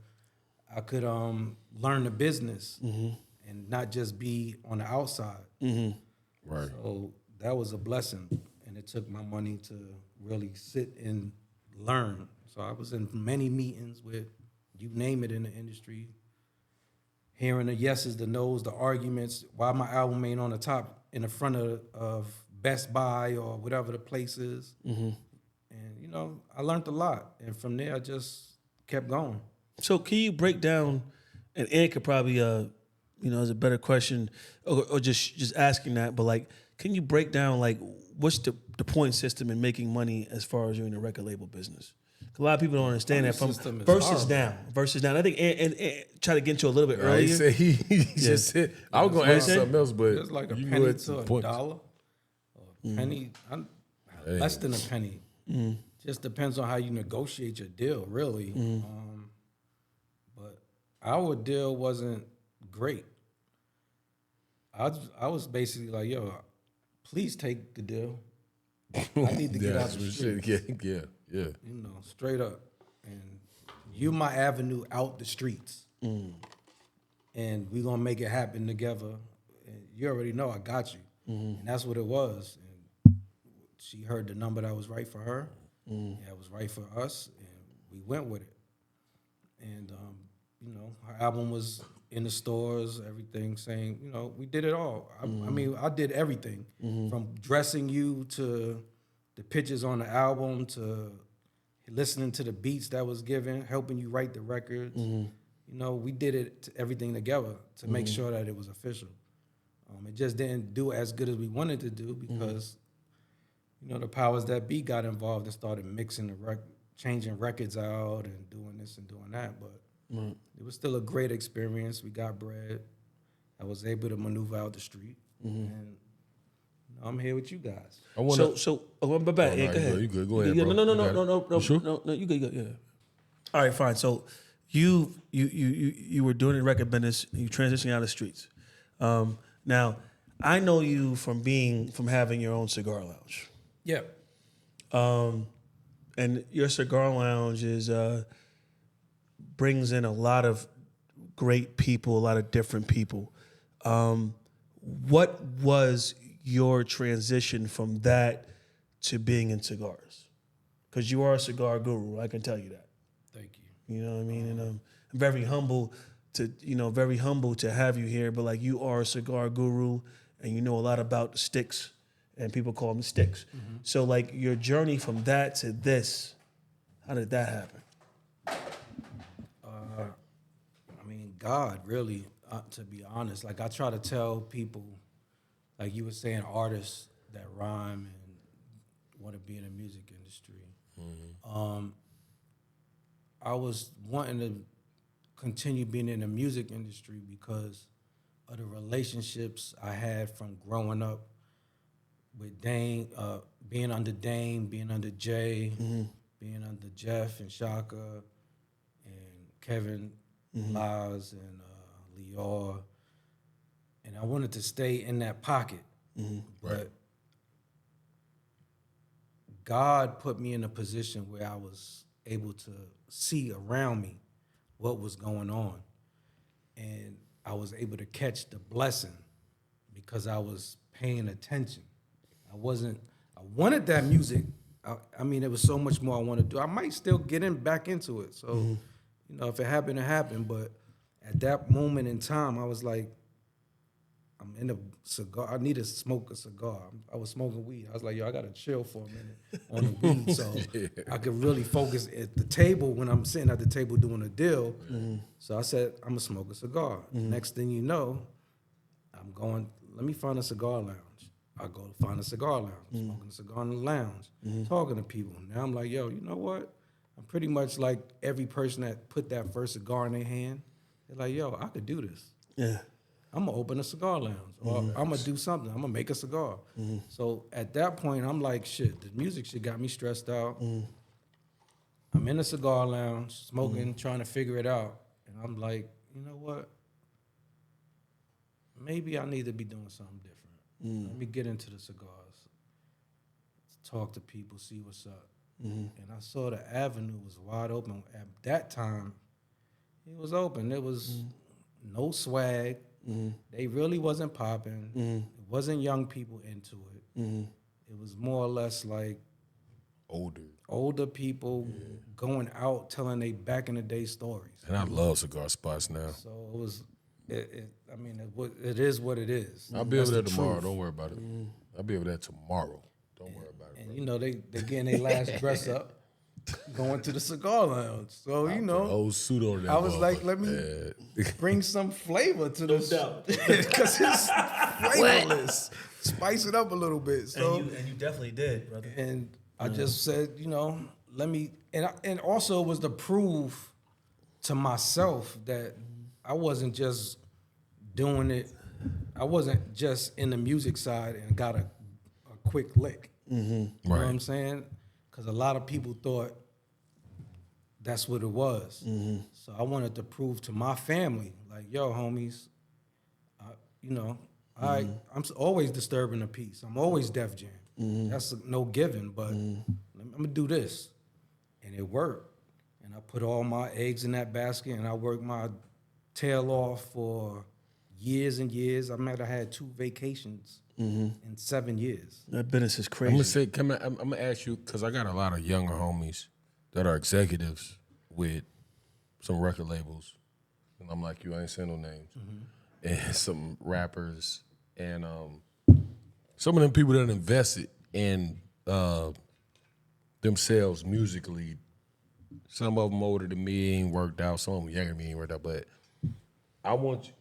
I could learn the business and not just be on the outside. Right. So that was a blessing. And it took my money to really sit and learn. So I was in many meetings with, you name it in the industry, hearing the yeses, the nos, the arguments, why my album ain't on the top in the front of Best Buy or whatever the place is. And, I learned a lot. And from there, I just kept going. So can you break down, and Ed could probably, is a better question, or just asking that, but like, can you break down, like, what's the point system in making money as far as you're in the record label business? A lot of people don't understand that from versus down. I think and try to get into a little bit earlier. He said he just said, I was going to ask something else, but it's like a penny to a dollar. A penny, less than a penny. Just depends on how you negotiate your deal, really. But our deal wasn't great. I was basically like, yo, please take the deal. I need to get out the street. Yeah. Straight up. And you my avenue out the streets. And we gonna make it happen together. And you already know I got you. And that's what it was. And she heard the number that was right for her. That was right for us. And we went with it. And, her album was in the stores, everything, saying, we did it all. I mean, I did everything from dressing you to the pictures on the album to listening to the beats that was given, helping you write the records. We did everything together to make sure that it was official. It just didn't do as good as we wanted to do because, the powers that be got involved and started mixing changing records out and doing this and doing that. But it was still a great experience. We got bread. I was able to maneuver out the street. And I'm here with you guys. But back. Go ahead. You good? Go ahead, bro. No. You sure? No, you good. Yeah. All right, fine. So you were doing the record business. You transitioning out of the streets. Now I know you from having your own cigar lounge. Yeah. And your cigar lounge brings in a lot of great people, a lot of different people. What was your transition from that to being in cigars? Because you are a cigar guru, I can tell you that. Thank you. You know what I mean? And I'm very humble to have you here. But like, you are a cigar guru, and you know a lot about the sticks, and people call them sticks. So like, your journey from that to this, how did that happen? God, really, to be honest. Like, I try to tell people, like you were saying, artists that rhyme and want to be in the music industry. I was wanting to continue being in the music industry because of the relationships I had from growing up with Dame, being under Dame, being under Jay, being under Jeff and Shaka and Kevin Laz and Lior. And I wanted to stay in that pocket. But God put me in a position where I was able to see around me what was going on. And I was able to catch the blessing because I was paying attention. I wanted that music. I mean, there was so much more I wanted to do. I might still get back into it. So, if it happened, it happened. But at that moment in time, I was like, I'm in a cigar. I need to smoke a cigar. I was smoking weed. I was like, yo, I got to chill for a minute on the weed so I could really focus at the table when I'm sitting at the table doing a deal. So I said, I'm going to smoke a cigar. Next thing you know, I'm going, let me find a cigar lounge. I go to find a cigar lounge, smoking a cigar in the lounge, talking to people. Now I'm like, yo, you know what? I'm pretty much like every person that put that first cigar in their hand. They're like, yo, I could do this. Yeah. I'm gonna open a cigar lounge, or I'm gonna do something. I'm gonna make a cigar. So at that point, I'm like, shit, the music shit got me stressed out. I'm in a cigar lounge, smoking, trying to figure it out. And I'm like, you know what? Maybe I need to be doing something different. Let me get into the cigars, talk to people, see what's up. And I saw the avenue was wide open. At that time, it was open. There was no swag. They really wasn't popping. It wasn't young people into it. It was more or less like older people going out telling they back in the day stories. And I love cigar spots now. So it was. It is what it is. I'll be over there tomorrow. Don't worry about it. I'll be over there tomorrow. Don't worry about it. And you know they getting their last dress up, going to the cigar lounge. So you know, old suit on that. I was like, let me bring some flavor to this because it's flavorless. Spice it up a little bit. So and you definitely did, brother. And I just said, you know, let me and also it was to prove to myself that I wasn't just doing it. I wasn't just in the music side and got a quick lick. You know what I'm saying? Because a lot of people thought that's what it was. So I wanted to prove to my family, like, yo, homies, I'm always disturbing the peace. I'm always Def Jam. That's no given, but I'm going to do this. And it worked. And I put all my eggs in that basket, and I worked my tail off for years and years. I had 2 vacations in 7 years. That business is crazy. I'm gonna ask you because I got a lot of younger homies that are executives with some record labels, and I'm like, you ain't saying no names, and some rappers and some of them people that invested in themselves musically. Some of them older than me ain't worked out. Some of them younger than me ain't worked out, but.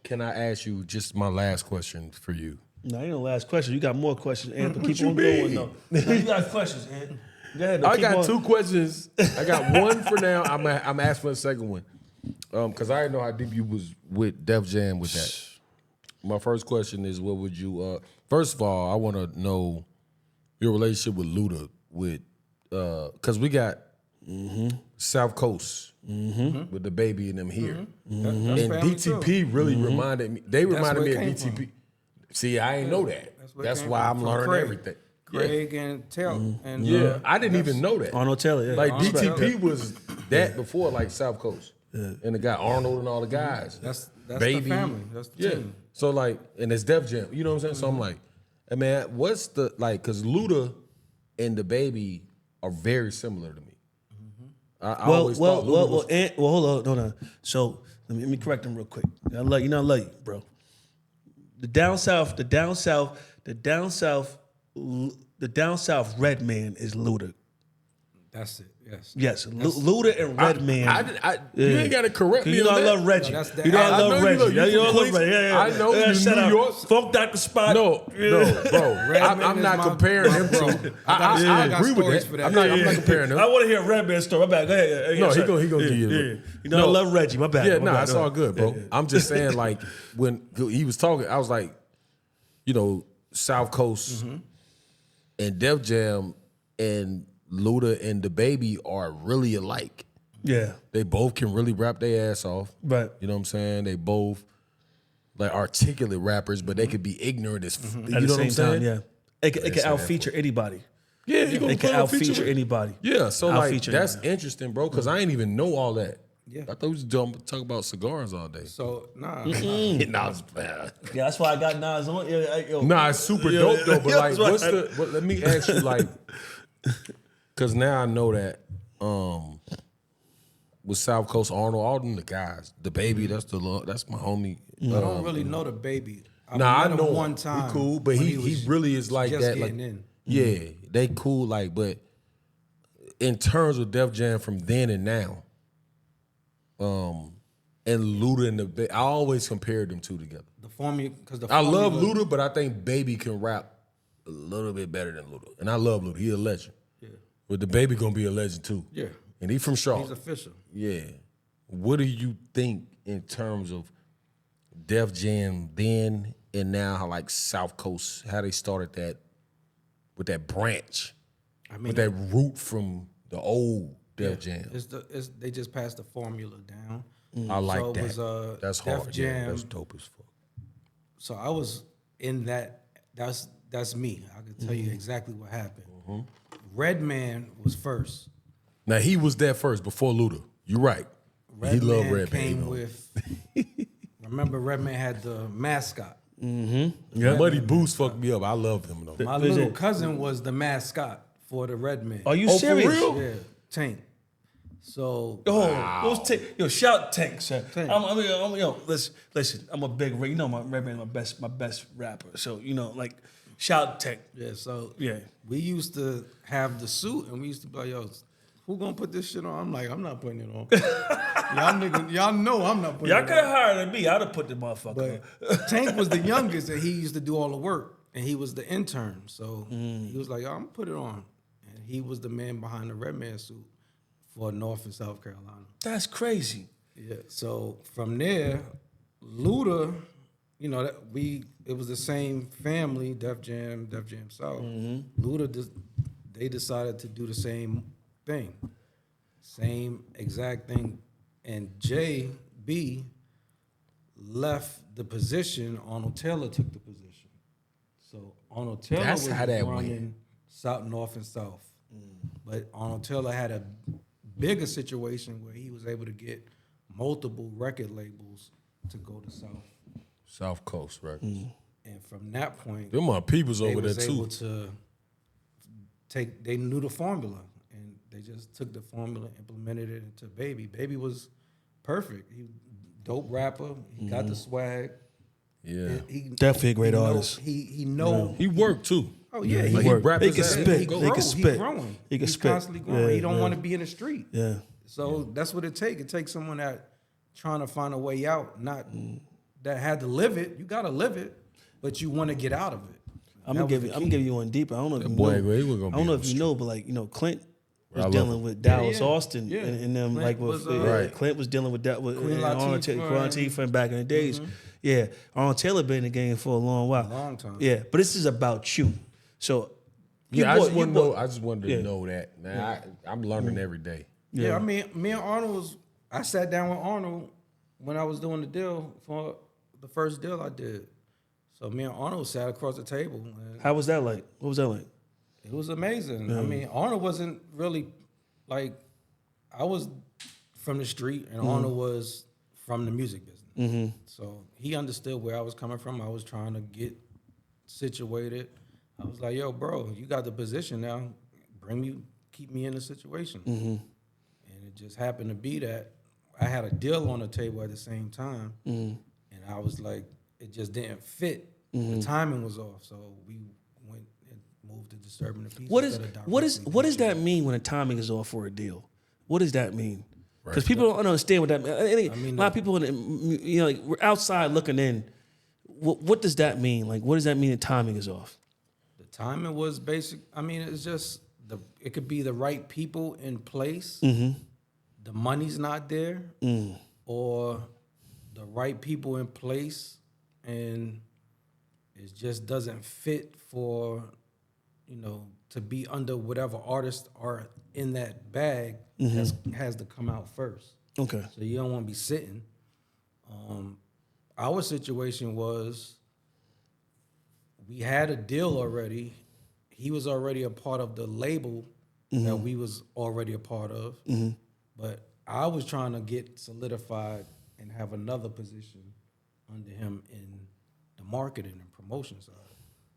Can I ask you just my last question for you? No, ain't no last question. You got more questions, Ant, but keep on going, though. You got questions, Ant. Go ahead, I got 2 questions. I got one for now. I'm asking for a second one. Because I didn't know how deep you was with Def Jam with that. My first question is, what would you, first of all, I want to know your relationship with Luda, because we got South Coast. With the baby and them here. And DTP really reminded me. They reminded me of DTP. From. See, I ain't know that. That's why I'm learning everything. Craig and Taylor. And, I didn't even know that. Arnold Taylor, yeah. Like DTP was that before, like South Coast. And the guy Arnold and all the guys. That's baby. The family. That's the team. So like, and it's Def Jam. You know what I'm saying? So I'm like, hey man, what's the, like, because Luda and the baby are very similar to me. I always thought hold on. So let me correct him real quick. I love you, bro. The down south red man is Luda. That's it. Yes. Yes. Luda and Redman. You ain't got to correct me. You know on I that. love Reggie. No, you know I love Reggie. You know I love Reggie. Yeah. I know you New York. Funk Dr. Spot. No, bro. I'm not comparing him to. I agree with that. I'm not comparing him. I want to hear Redman's story. My bad. Go ahead. No, he gonna give you. You know I love Reggie. My bad. Yeah, it's all good, bro. I'm just saying, like, when he was talking, I was like, you know, South Coast and Def Jam and Luda and the baby are really alike. Yeah. They both can really rap their ass off. Right. You know what I'm saying? They both like articulate rappers, but they could be ignorant as at the same time, yeah. It can out-feature anybody. Yeah, it can out-feature anybody. Yeah, so like that's anybody. interesting, bro, because I ain't even know all that. Yeah. I thought we was talking about cigars all day. So, nah. Nah, it's bad. Yeah, that's why I got Nas on. Nah, it's super dope, though, but like, let me ask you, like, because now I know that with South Coast Arnold, all them the guys, the baby, that's my homie. I don't really know the baby. I know him one time. He cool, but he really is like that. Like, yeah, they cool. Like, but in terms of Def Jam from then and now, and Luda and I always compared them two together. The formula, because I love Luda, but I think Baby can rap a little bit better than Luda. And I love Luda. He a legend. Yeah. But the Baby gonna be a legend too. Yeah. And he from Charlotte. He's official. Yeah. What do you think in terms of Def Jam then and now, how like South Coast, how they started that with that branch, with that root from the old Def Jam? They just passed the formula down. I like so that. It was, that's Def hard. Jam. Yeah, that's dope as fuck. So I was in that. That's me. I can tell you exactly what happened. Redman was first. Now he was there first before Luda. You're right. He loved Redman. Came with. Remember, Redman had the mascot. Yeah, Muddy Boots fucked me up. I love him though. My little cousin was the mascot for the Redman. Are you serious? For real? Yeah, Tank. So Yo, shout Tank, sir. Tank. Listen, I'm a big, you know, my Redman's my best rapper. So like, shout Tank. Yeah, so Yeah. we used to have the suit, and we used to be like, yo, who gonna put this shit on? I'm like, I'm not putting it on. y'all know I'm not putting it on. Y'all could have hired me. I'd have put the motherfucker But Tank was the youngest, and he used to do all the work, and he was the intern. So he was like, yo, I'm gonna put it on. And he was the man behind the Redman suit for North and South Carolina. That's crazy. Yeah. So from there, Luda, it was the same family, Def Jam South. Luda, they decided to do the same thing, same exact thing, and JB left the position. Arnold Taylor took the position. So Arnold Taylor was running South, North, and South, but Arnold Taylor had a bigger situation where he was able to get multiple record labels to go to South Coast Records. And from that point, them my peoples over there too. They knew the formula, and they just took the formula, implemented it into Baby. Baby was perfect. He dope rapper. He got the swag. Yeah, definitely a great artist. He worked too. Oh yeah, he can spit. He can spit. He's growing. He can He's spit. constantly growing. Yeah, he don't want to be in the street. Yeah. So that's what it takes. It takes someone that trying to find a way out, not that had to live it. You got to live it, but you want to get out of it. I'm gonna give you one deeper. I don't know if you know. I don't know if you know, but Clint was dealing with Dallas Austin and them Clint was dealing with that with Arnold Taylor back in the days. Yeah, Arnold Taylor been in the game for a long while. Long time. Yeah, but this is about you. So I just wanted to know that, man. I'm learning every day. Yeah, I mean, me and Arnold I sat down with Arnold when I was doing the deal for the first deal I did. So me and Arnold sat across the table. How was that like? What was that like? It was amazing. I mean, Arnold wasn't really I was from the street, and Arnold was from the music business. So he understood where I was coming from. I was trying to get situated. I was like, yo, bro, you got the position now. Keep me in the situation. And it just happened to be that I had a deal on the table at the same time. And I was like, it just didn't fit. The timing was off. So we went and moved to Disturbing the Peace. What does that mean when the timing is off for a deal? What does that mean? Because people don't understand what that means. A lot of people, we're outside looking in. What does that mean? What does that mean the timing is off? The timing was basic. I mean, it's just it could be the right people in place. The money's not there, or the right people in place, and it just doesn't fit for, to be under whatever artists are in that bag has to come out first. Okay. So you don't want to be sitting. Our situation was we had a deal already. He was already a part of the label that we was already a part of. But I was trying to get solidified and have another position under him in the marketing and promotion side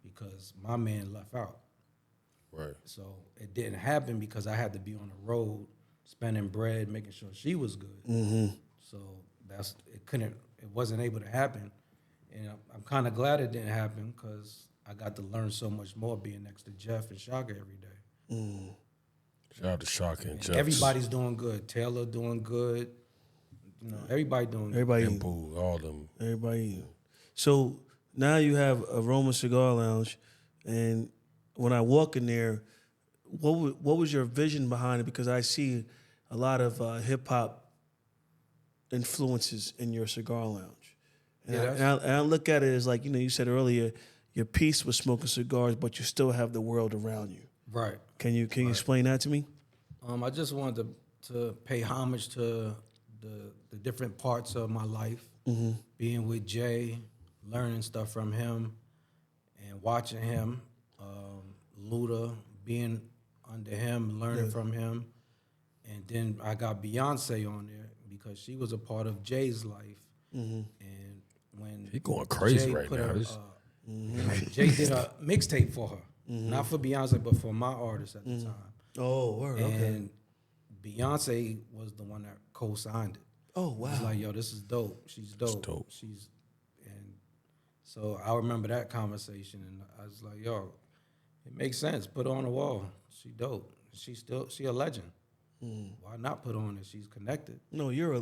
because my man left out. Right. So it didn't happen because I had to be on the road, spending bread, making sure she was good. So it wasn't able to happen. And I'm kind of glad it didn't happen because I got to learn so much more being next to Jeff and Shaka every day. Shout out to Shaka and Jeff. Everybody's doing good. Taylor doing good. Everybody doing good. Everybody, all them. Everybody. So now you have Aroma Cigar Lounge, and when I walk in there, what was your vision behind it? Because I see a lot of hip hop influences in your cigar lounge, and I look at it as like, you said earlier, your piece was smoking cigars, but you still have the world around you. Right. Can you explain that to me? I just wanted to pay homage to the different parts of my life, being with Jay, learning stuff from him, and watching him. Luda, being under him, learning from him, and then I got Beyonce on there because she was a part of Jay's life. And when he going crazy Jay right now. Jay did a mixtape for her, not for Beyonce, but for my artist at the time. Oh, word. And Beyonce was the one that co-signed it. Oh, wow. It's like, yo, this is dope. She's dope. And so I remember that conversation, and I was like, yo, it makes sense. Put her on the wall. She dope. She a legend. Why not put on it? She's connected. No, you're a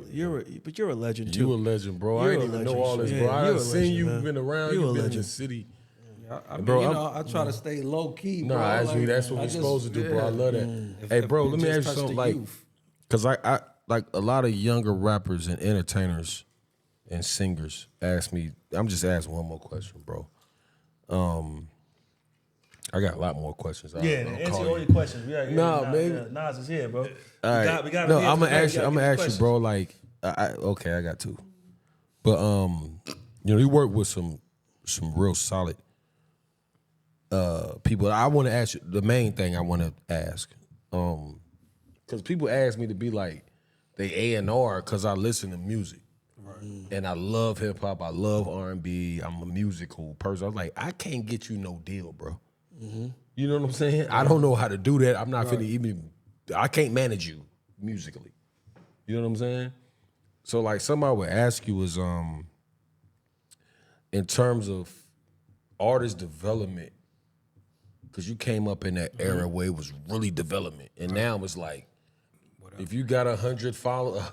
legend too. You a legend, bro. I didn't even know all this, bro. I seen you, been around. You been in the city. I mean, I try to stay low key, bro. Actually, that's what we're supposed to do, bro. I love that. Hey, bro, let me ask you something. Like, because I like a lot of younger rappers and entertainers and singers ask me. I'm just asking one more question, bro. I got a lot more questions. Answer all your questions. Nas is here, bro. All right. We got no, I'm gonna ask you, bro. Like, I got two, but you work with some real solid people. I want to ask you the main thing. I want to ask, because people ask me to be like they A&R because I listen to music. And I love hip hop. I love R&B. I'm a musical person. I was like, I can't get you no deal, bro. You know what I'm saying? I don't know how to do that. I'm not finna even. I can't manage you musically. You know what I'm saying? So like, somebody would ask you is in terms of artist development, because you came up in that era where it was really development, and now it's like, if you got 100 followers,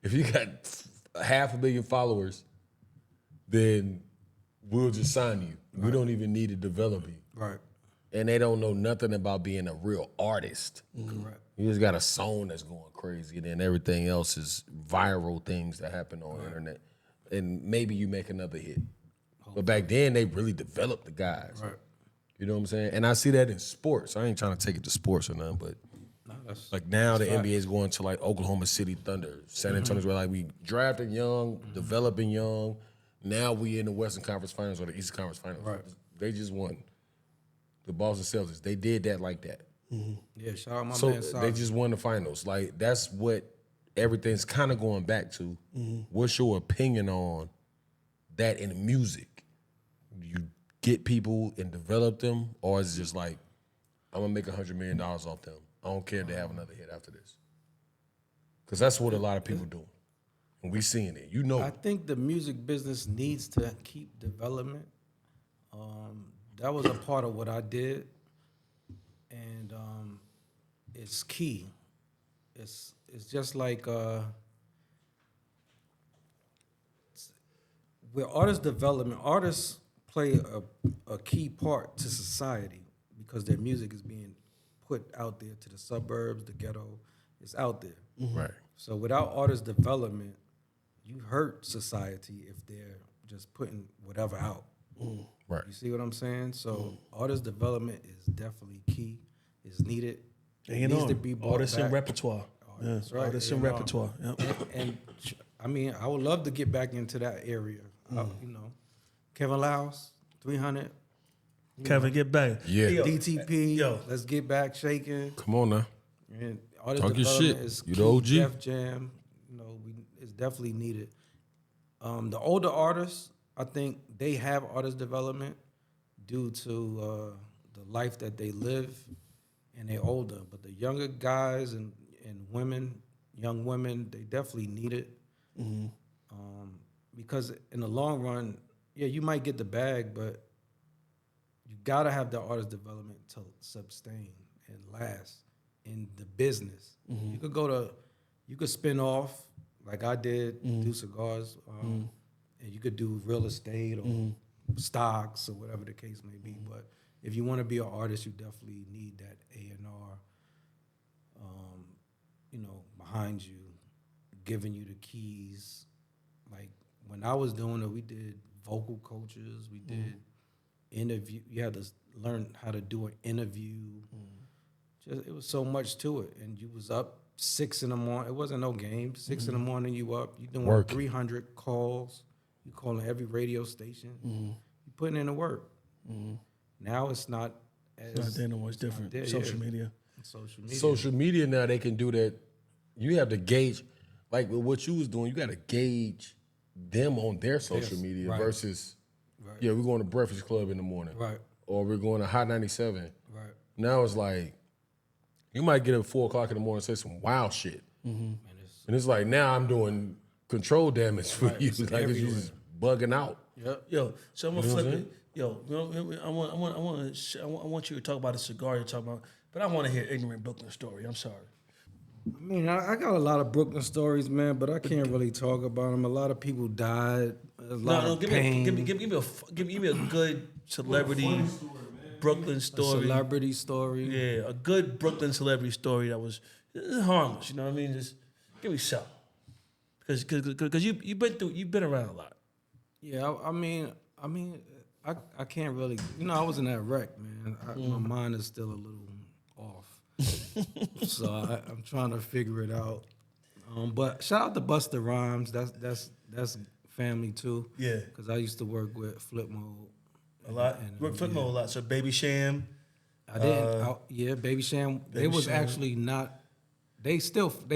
if you got 500,000 followers, then we'll just sign you. We don't even need to develop you. Right. And they don't know nothing about being a real artist. Correct. You just got a song that's going crazy, and then everything else is viral things that happen on the internet. And maybe you make another hit. But back then, they really developed the guys. Right. You know what I'm saying? And I see that in sports. I ain't trying to take it to sports or nothing, but like now the NBA is going to like Oklahoma City Thunder, San Antonio's where like we drafting young, developing young. Now we in the Western Conference Finals or the Eastern Conference Finals. Right. They just won. The Boston Celtics, they did that like that. Yeah, shout out my man. So they just won the finals. Like, that's what everything's kind of going back to. What's your opinion on that in music? You get people and develop them, or is it just like, I'm gonna make $100 million off them. I don't care if they have another hit after this. Because that's what a lot of people do. And we seeing it. You know. I think the music business needs to keep development. That was a part of what I did, and it's key. It's just like with artist development, artists play a key part to society because their music is being put out there to the suburbs, the ghetto. It's out there. Right. So without artist development, you hurt society if they're just putting whatever out. Right. You see what I'm saying? So artist development is definitely key. It's needed. It needs to be brought artists back. and repertoire. That's right. Artists and repertoire. Yep. And I mean, I would love to get back into that area. You know, Kevin Louse, 300. Kevin, get back. Yeah. Yo, DTP. yo. Let's get back shaking. Come on now. And artist Talk your development shit. is You key. the OG. Def Jam, it's definitely needed. The older artists, I think they have artist development due to the life that they live, and they're older. But the younger guys and women, young women, they definitely need it. Because in the long run, yeah, you might get the bag, but you gotta have the artist development to sustain and last in the business. You could spin off like I did, do cigars, and you could do real estate or stocks or whatever the case may be. But if you want to be an artist, you definitely need that A&R, behind you, giving you the keys. Like when I was doing it, we did vocal coaches, we did interview. You had to learn how to do an interview. It was so much to it, and you was up 6 in the morning. It wasn't no game. 6 in the morning, you up. You doing Work. 300 calls. You calling every radio station. You putting in the work. Now it's not as. It's not there no more. It's different. There, Social media. Social media now, they can do that. You have to gauge, like with what you was doing, you got to gauge them on their social media versus, we're going to Breakfast Club in the morning. Right. Or we're going to Hot 97. Right. Now it's like, you might get up at 4 o'clock in the morning and say some wild shit. And it's like, now I'm doing control damage for you. It's like you just bugging out. Yep. Yo, so I'm gonna flip it. Yo, I want you to talk about the cigar you're talking about, but I want to hear ignorant Brooklyn story. I'm sorry. I mean, I got a lot of Brooklyn stories, man, but I can't really talk about them. A lot of people died. A lot of pain. Give me a good celebrity Brooklyn story. A celebrity story. Yeah, a good Brooklyn celebrity story that was harmless. You know what I mean? Just give me something. Because you've been around a lot. Yeah, I mean, I can't really. I was in that wreck, man. My mind is still a little off. So I'm trying to figure it out. But shout out to Busta Rhymes. That's family too. Yeah. Because I used to work with Flip Mode. A lot. Flip Mode a lot. So Baby Sham. I didn't. Baby Sham. They was actually not. They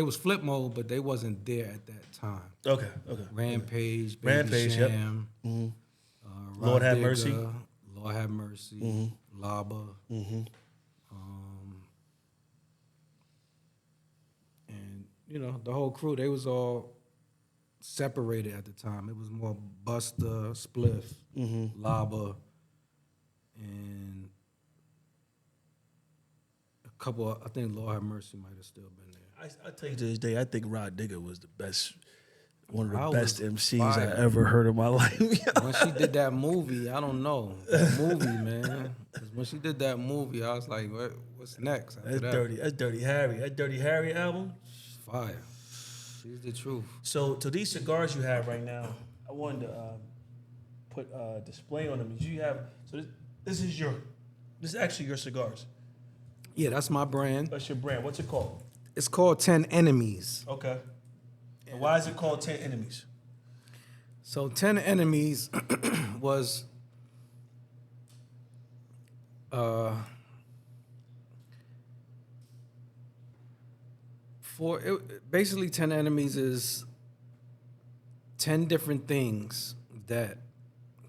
was Flip Mode, but they wasn't there at that time. Okay. Rampage. Baby Sham. Yep. Lord Have Mercy. Lord Have Mercy. Laba. And the whole crew, they was all separated at the time. It was more Busta, Spliff, Laba, and a couple. I think Lord Have Mercy might have still been there. I tell you to this day, I think Rod Digger was the best. One of the I best was MCs fire. I ever heard in my life. When she did that movie, I don't know. That movie, man. 'Cause when she did that movie, I was like, what's next? After That's that? dirty. That's Dirty Harry. That Dirty Harry album. Fire. She's the truth. So to these cigars you have right now, I wanted to put a display on them. You have this is actually your cigars. Yeah, that's my brand. That's your brand. What's it called? It's called 10 Enemies. Okay. And why is it called 10 Enemies? So 10 Enemies was basically 10 Enemies is 10 different things that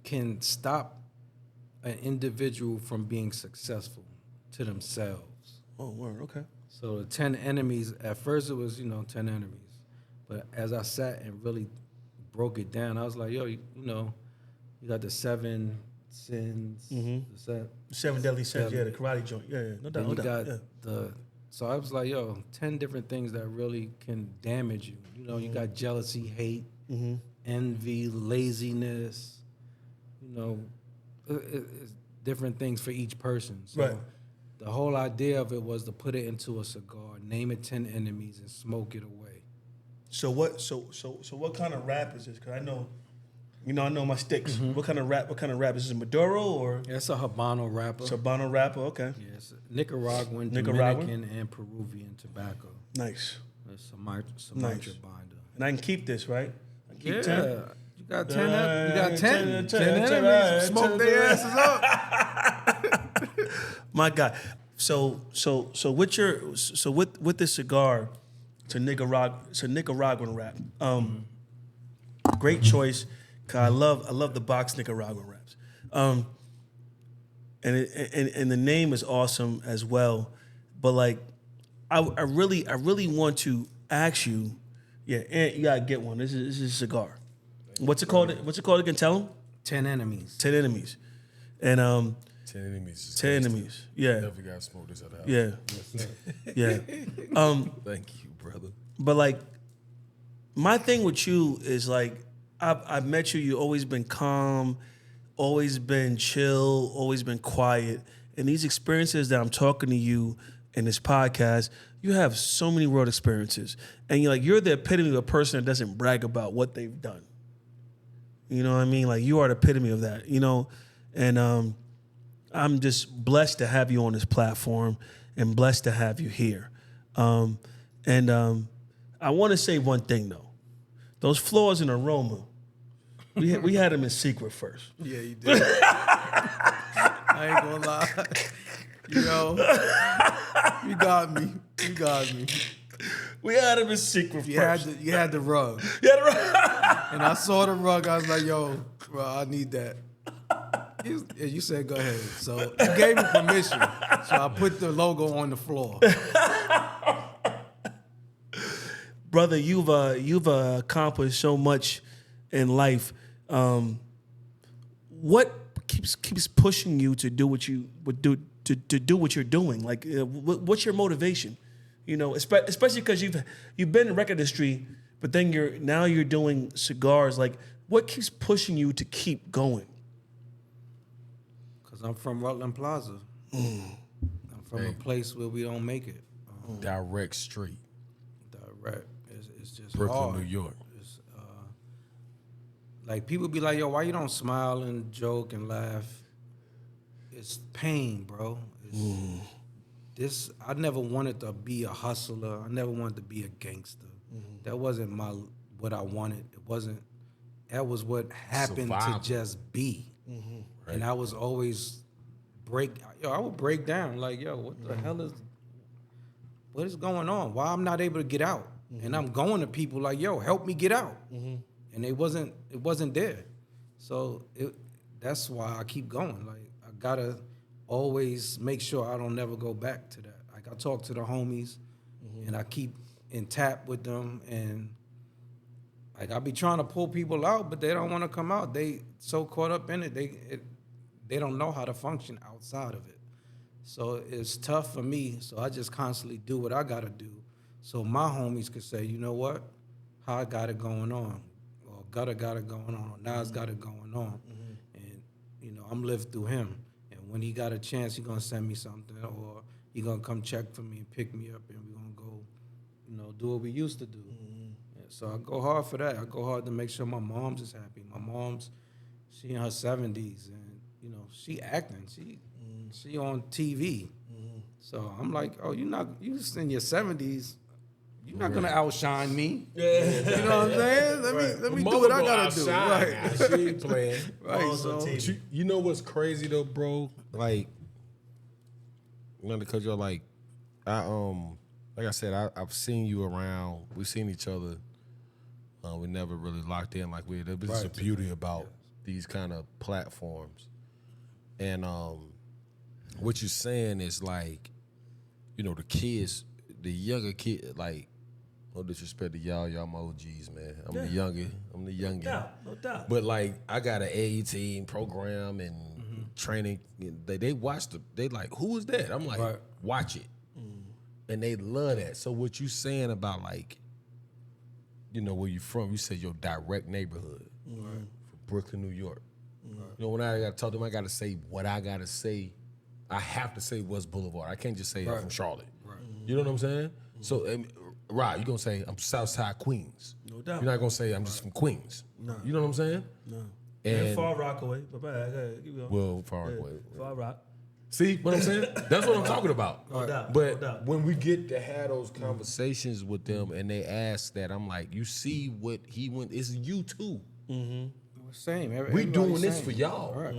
can stop an individual from being successful to themselves. Oh, word. Okay. So the 10 enemies, at first it was, 10 enemies. But as I sat and really broke it down, I was like, yo, you got the 7 sins, the 7 Deadly Sins. Yeah, the karate joint. Yeah. No doubt. you got so I was like, yo, 10 different things that really can damage you. You got jealousy, hate, envy, laziness, it's different things for each person. So Right. the whole idea of it was to put it into a cigar, name it 10 enemies, and smoke it away. So what? So what kind of rap is this? Because I know my sticks. What kind of rap? Is this Maduro or? Yeah, it's a Habano wrapper. It's a Habano rapper. Okay. Yeah, it's Nicaraguan, Dominican, and Peruvian tobacco. Nice. It's a Sumatra binder. And I can keep this, right? I can keep 10. You got 10. You got 10. 10 10 enemies. Smoke their asses up. My God. So with this cigar, it's a Nicaraguan wrap. Great choice. 'Cause I love the box Nicaraguan wraps. And the name is awesome as well. But like, I really want to ask you, and you gotta get one. This is a cigar. What's it called? What's it called again? Tell them. 10 enemies. 10 Enemies. And 10 enemies. 10 Enemies. Yeah. Definitely gotta smoke this at the house. Yeah. Yeah. Thank you, brother. But like, my thing with you is like, I've met you. You've always been calm, always been chill, always been quiet. And these experiences that I'm talking to you in this podcast, you have so many world experiences, and you're the epitome of a person that doesn't brag about what they've done. You know what I mean? Like, you are the epitome of that. And I'm just blessed to have you on this platform and blessed to have you here. And I want to say one thing though. Those flaws in Aroma, we had them in secret first. Yeah, you did. I ain't gonna lie. You got me. You got me. We had them in secret first. You had the rug. You had the rug. And I saw the rug. I was like, yo, bro, I need that. You said, go ahead. So you gave me permission. So I put the logo on the floor. Brother, you've accomplished so much in life. What keeps pushing you to do what you would do to do what you're doing? Like, what's your motivation? Especially because you've been in record industry, but then you're doing cigars. Like, what keeps pushing you to keep going? Because I'm from Rutland Plaza. I'm from a place where we don't make it. Direct street. Direct. It's just Brooklyn, hard. New York. It's, like, people be like, yo, why you don't smile and joke and laugh? It's pain, bro. I never wanted to be a hustler. I never wanted to be a gangster. That wasn't what I wanted. That was what happened Survival. to just be. Right. And I was always I would break down like, yo, what the hell what is going on? Why I'm not able to get out? And I'm going to people like, yo, help me get out. And it wasn't there. So that's why I keep going. Like, I gotta always make sure I don't never go back to that. Like, I talk to the homies and I keep in tap with them, and like, I be trying to pull people out, but they don't want to come out. They so caught up in it, they don't know how to function outside of it. So it's tough for me. So I just constantly do what I gotta do, so my homies could say, you know what, how I got it going on, or Gutter got it going on, or Nas got it going on, and I'm living through him. And when he got a chance, he gonna send me something, or he gonna come check for me and pick me up, and we gonna go, do what we used to do. So I go hard for that. I go hard to make sure my mom's is happy. My mom's, she in her 70s, and she acting. She on TV. So I'm like, oh, you just in your 70s. You're not gonna outshine me. Yeah. You know what I'm saying? Let me do what I gotta do. Right. She ain't playing. Right. So you know what's crazy though, bro? Like, because you're like I said, I've seen you around. We've seen each other. We never really locked in like we did. But it's the beauty about these kind of platforms. And what you're saying is like, the kids, the younger kid, like, no disrespect to y'all my OGs, man. I'm the youngin'. No doubt. But like, I got an A-team program and training. They watch they like, who is that? I'm like, watch it. And they love that. So what you saying about like, where you from? You said your direct neighborhood, from Brooklyn, New York. When I gotta talk to them, I gotta say what I gotta say. I have to say West Boulevard. I can't just say I'm from Charlotte. Right. You know what I'm saying? So, right, you're gonna say I'm Southside Queens. No doubt. You're not gonna say I'm just from Queens. No. You know what I'm saying? No. And Far Rockaway. Well, Far Rockaway. Far Rock. See what I'm saying? That's what I'm talking about. No doubt. But when we get to have those conversations with them and they ask that, I'm like, you see what he went, it's you too. Same. We doing this for y'all. Right.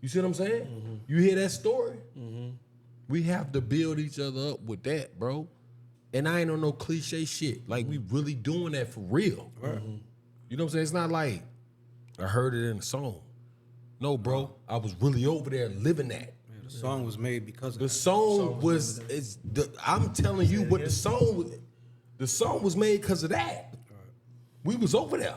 You see what I'm saying? You hear that story? We have to build each other up with that, bro. And I ain't on no cliche shit. Like, we really doing that for real. Right. You know what I'm saying? It's not like I heard it in a song. No, bro. I was really over there living that. The song was made because of the song was. I'm telling you what the song was. The song was made because of that. Right. We was over there.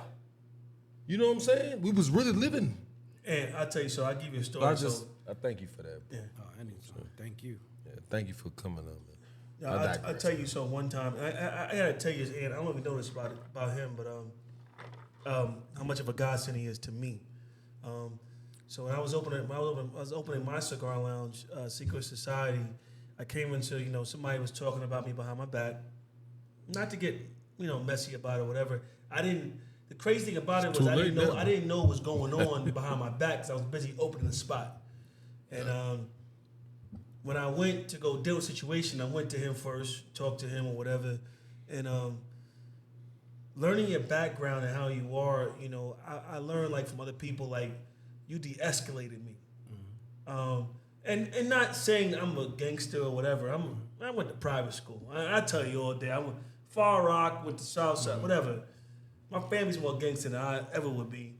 You know what I'm saying? We was really living. And I tell you, so I give you a story. I thank you for that. Yeah. Anytime. Thank you. Yeah, thank you for coming on, man. Yeah, I tell you, so one time, I gotta tell you, and I don't even know this about him, but how much of a godsend he is to me. So when I was opening my cigar lounge, Secret Society, I came into, somebody was talking about me behind my back. Not to get, messy about it or whatever. The crazy thing about it was I didn't know what was going on behind my back because I was busy opening the spot. And when I went to go deal with the situation, I went to him first, talked to him or whatever. And learning your background and how you are, I learned like from other people, like you de-escalated me. Mm-hmm. And not saying I'm a gangster or whatever. I went to private school. I tell you all day. I went Far Rock, went to South Side, whatever. My family's more gangster than I ever would be.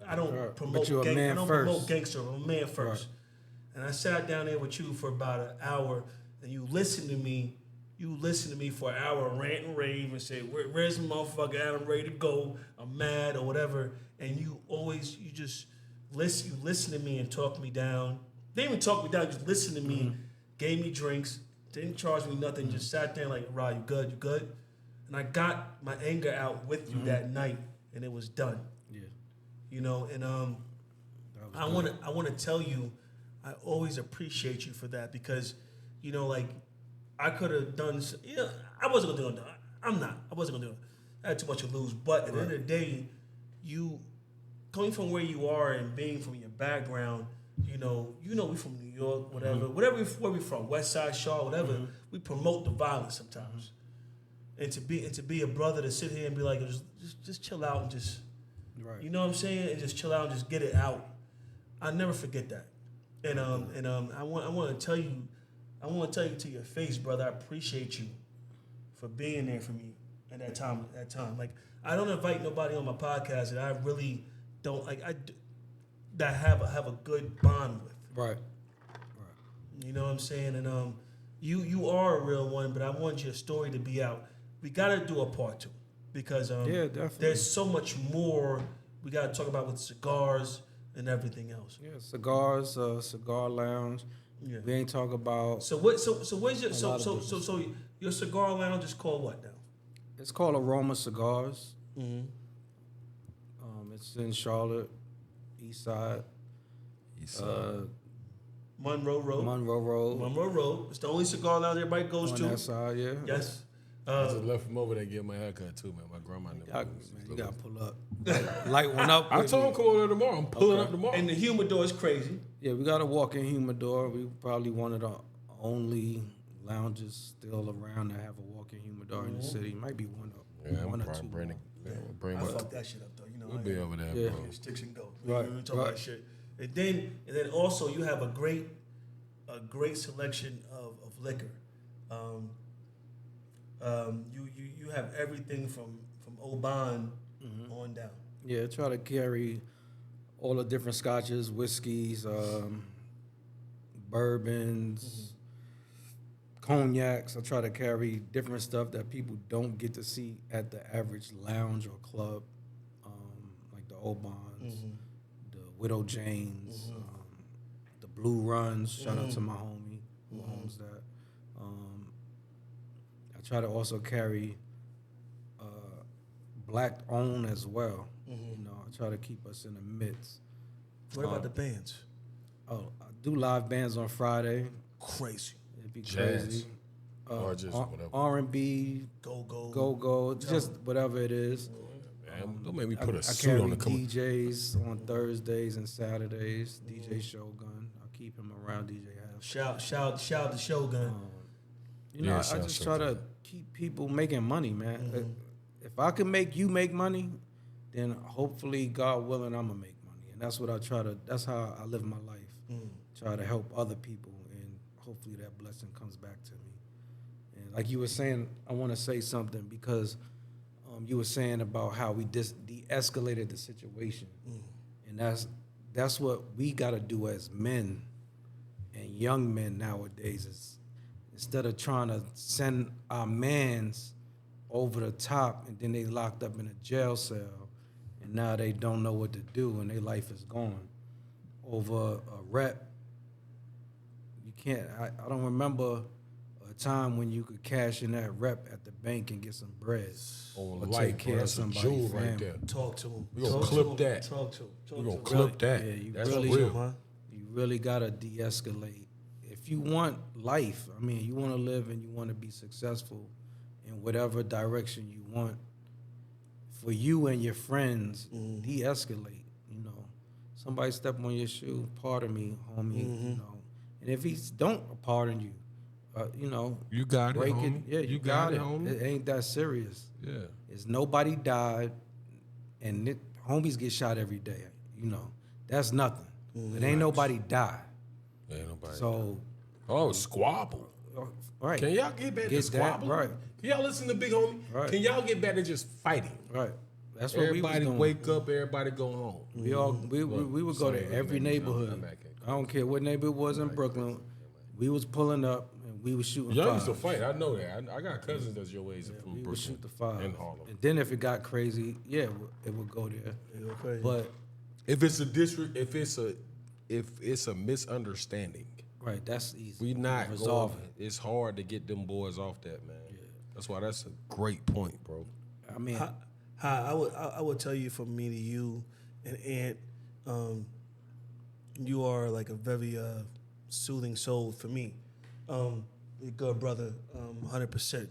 I don't promote gangster. I'm a man first. Right. And I sat down there with you for about an hour, and you listened to me. You listened to me for an hour, rant and rave, and say, "Where's the motherfucker? I'm ready to go. I'm mad or whatever." And you just listen. You listen to me and talk me down. They didn't even talk me down. Just listened to me, gave me drinks, didn't charge me nothing. Just sat there like, "Rod, you good? You good?" And I got my anger out with you that night, and it was done. Yeah. And I want to tell you, I always appreciate you for that because, like I could have done. I wasn't gonna do it. I'm not. I wasn't gonna do it. I had too much to lose. But at the end of the day, you coming from where you are and being from your background, we from New York, whatever, where we from, West Side, Shaw, whatever. We promote the violence sometimes. And to be a brother to sit here and be like, just chill out and just, you know what I'm saying, and just chill out and just get it out. I'll never forget that. And I want to tell you to your face, brother, I appreciate you for being there for me at that time. Like I don't invite nobody on my podcast that I really don't like. That have a good bond with. Right. You know what I'm saying? And you are a real one, but I want your story to be out. We got to do a part 2 because definitely. There's so much more we got to talk about with cigars and everything else. Yeah, cigars, Cigar Lounge. Yeah. We ain't talk about. So where's your your cigar lounge is called what now? It's called Aroma Cigars. Mm-hmm. It's in Charlotte, East Side. Monroe Road. Monroe Road. It's the only cigar lounge everybody goes to. On that side, yeah. Yes. I just left from over there to get my haircut too, man. My grandma knew. You gotta pull up. Light one up. I told him come over there tomorrow. I'm pulling up tomorrow. And the humidor is crazy. Yeah, we got a walk-in humidor. We probably one of the only lounges still around that have a walk-in humidor in the city. Might be one or two. Bring I fuck that shit up though. We'll be over there, bro. Sticks and go. Right. We talk about shit. And then also you have a great selection of liquor. You have everything from Oban on down. Yeah, try to carry all the different scotches, whiskeys, bourbons, cognacs. I try to carry different stuff that people don't get to see at the average lounge or club, like the Obans, the Widow Janes, the Blue Runs. Shout out to my homie who owns that. I try to also carry black owned as well. I try to keep us in the midst. What about the bands? Oh, I do live bands on Friday. Crazy. It'd be Jazz. crazy. Or just whatever. R&B, go, just whatever it is. Man, don't make me put a suit on the DJs on Thursdays and Saturdays. DJ Shogun. I'll keep him around. DJ Half. Shout to Shogun. I just try to keep people making money, man. If I can make you make money, then hopefully, God willing, I'm gonna make money. And that's what I try to. That's how I live my life. Try to help other people, and hopefully that blessing comes back to me. And like you were saying, I want to say something because you were saying about how we de-escalated the situation, and that's what we got to do as men and young men nowadays. Is instead of trying to send our mans over the top and then they locked up in a jail cell and now they don't know what to do and their life is gone over a rep. You can't. I don't remember a a time when you could cash in that rep at the bank and get some bread. On or life, take bro. care of That's a somebody's jewel right family. there. Talk to him. We gonna Talk clip to him. that. Talk to him. Talk We to gonna him. clip that. Yeah, you That's really- real. Huh? You really gotta de-escalate. If you want life, I mean, you want to live and you want to be successful in whatever direction you want. For you and your friends, de-escalate. You know, somebody step on your shoe, pardon me, homie. You know, and if he don't pardon you, you know, You got it, break homie. it. Yeah, you got it. homie. It ain't that serious. Yeah. It's nobody died, and homies get shot every day. You know, that's nothing. But ain't nobody died. Ain't nobody. So, squabble. right. Can y'all get back to Get that squabbling? right. Can y'all listen to Big Homie? Right. Can y'all get back to just fighting? Right. That's what Everybody we was doing. wake up, everybody go home. We would go to every neighborhood. I don't care what neighborhood it was in Brooklyn. We was pulling up and we was shooting Y'all used to fives. fight. I know that. I got cousins that's your age from We would Brooklyn shoot the five. and Harlem. And then if it got crazy, yeah, it would go there. But If it's a district, if it's a misunderstanding, right, that's easy. we not resolve going. It's hard to get them boys off that, man. That's why that's a great point, bro. I mean, I would tell you from me to you and Aunt, you are like a very soothing soul for me. You're a good brother, 100%.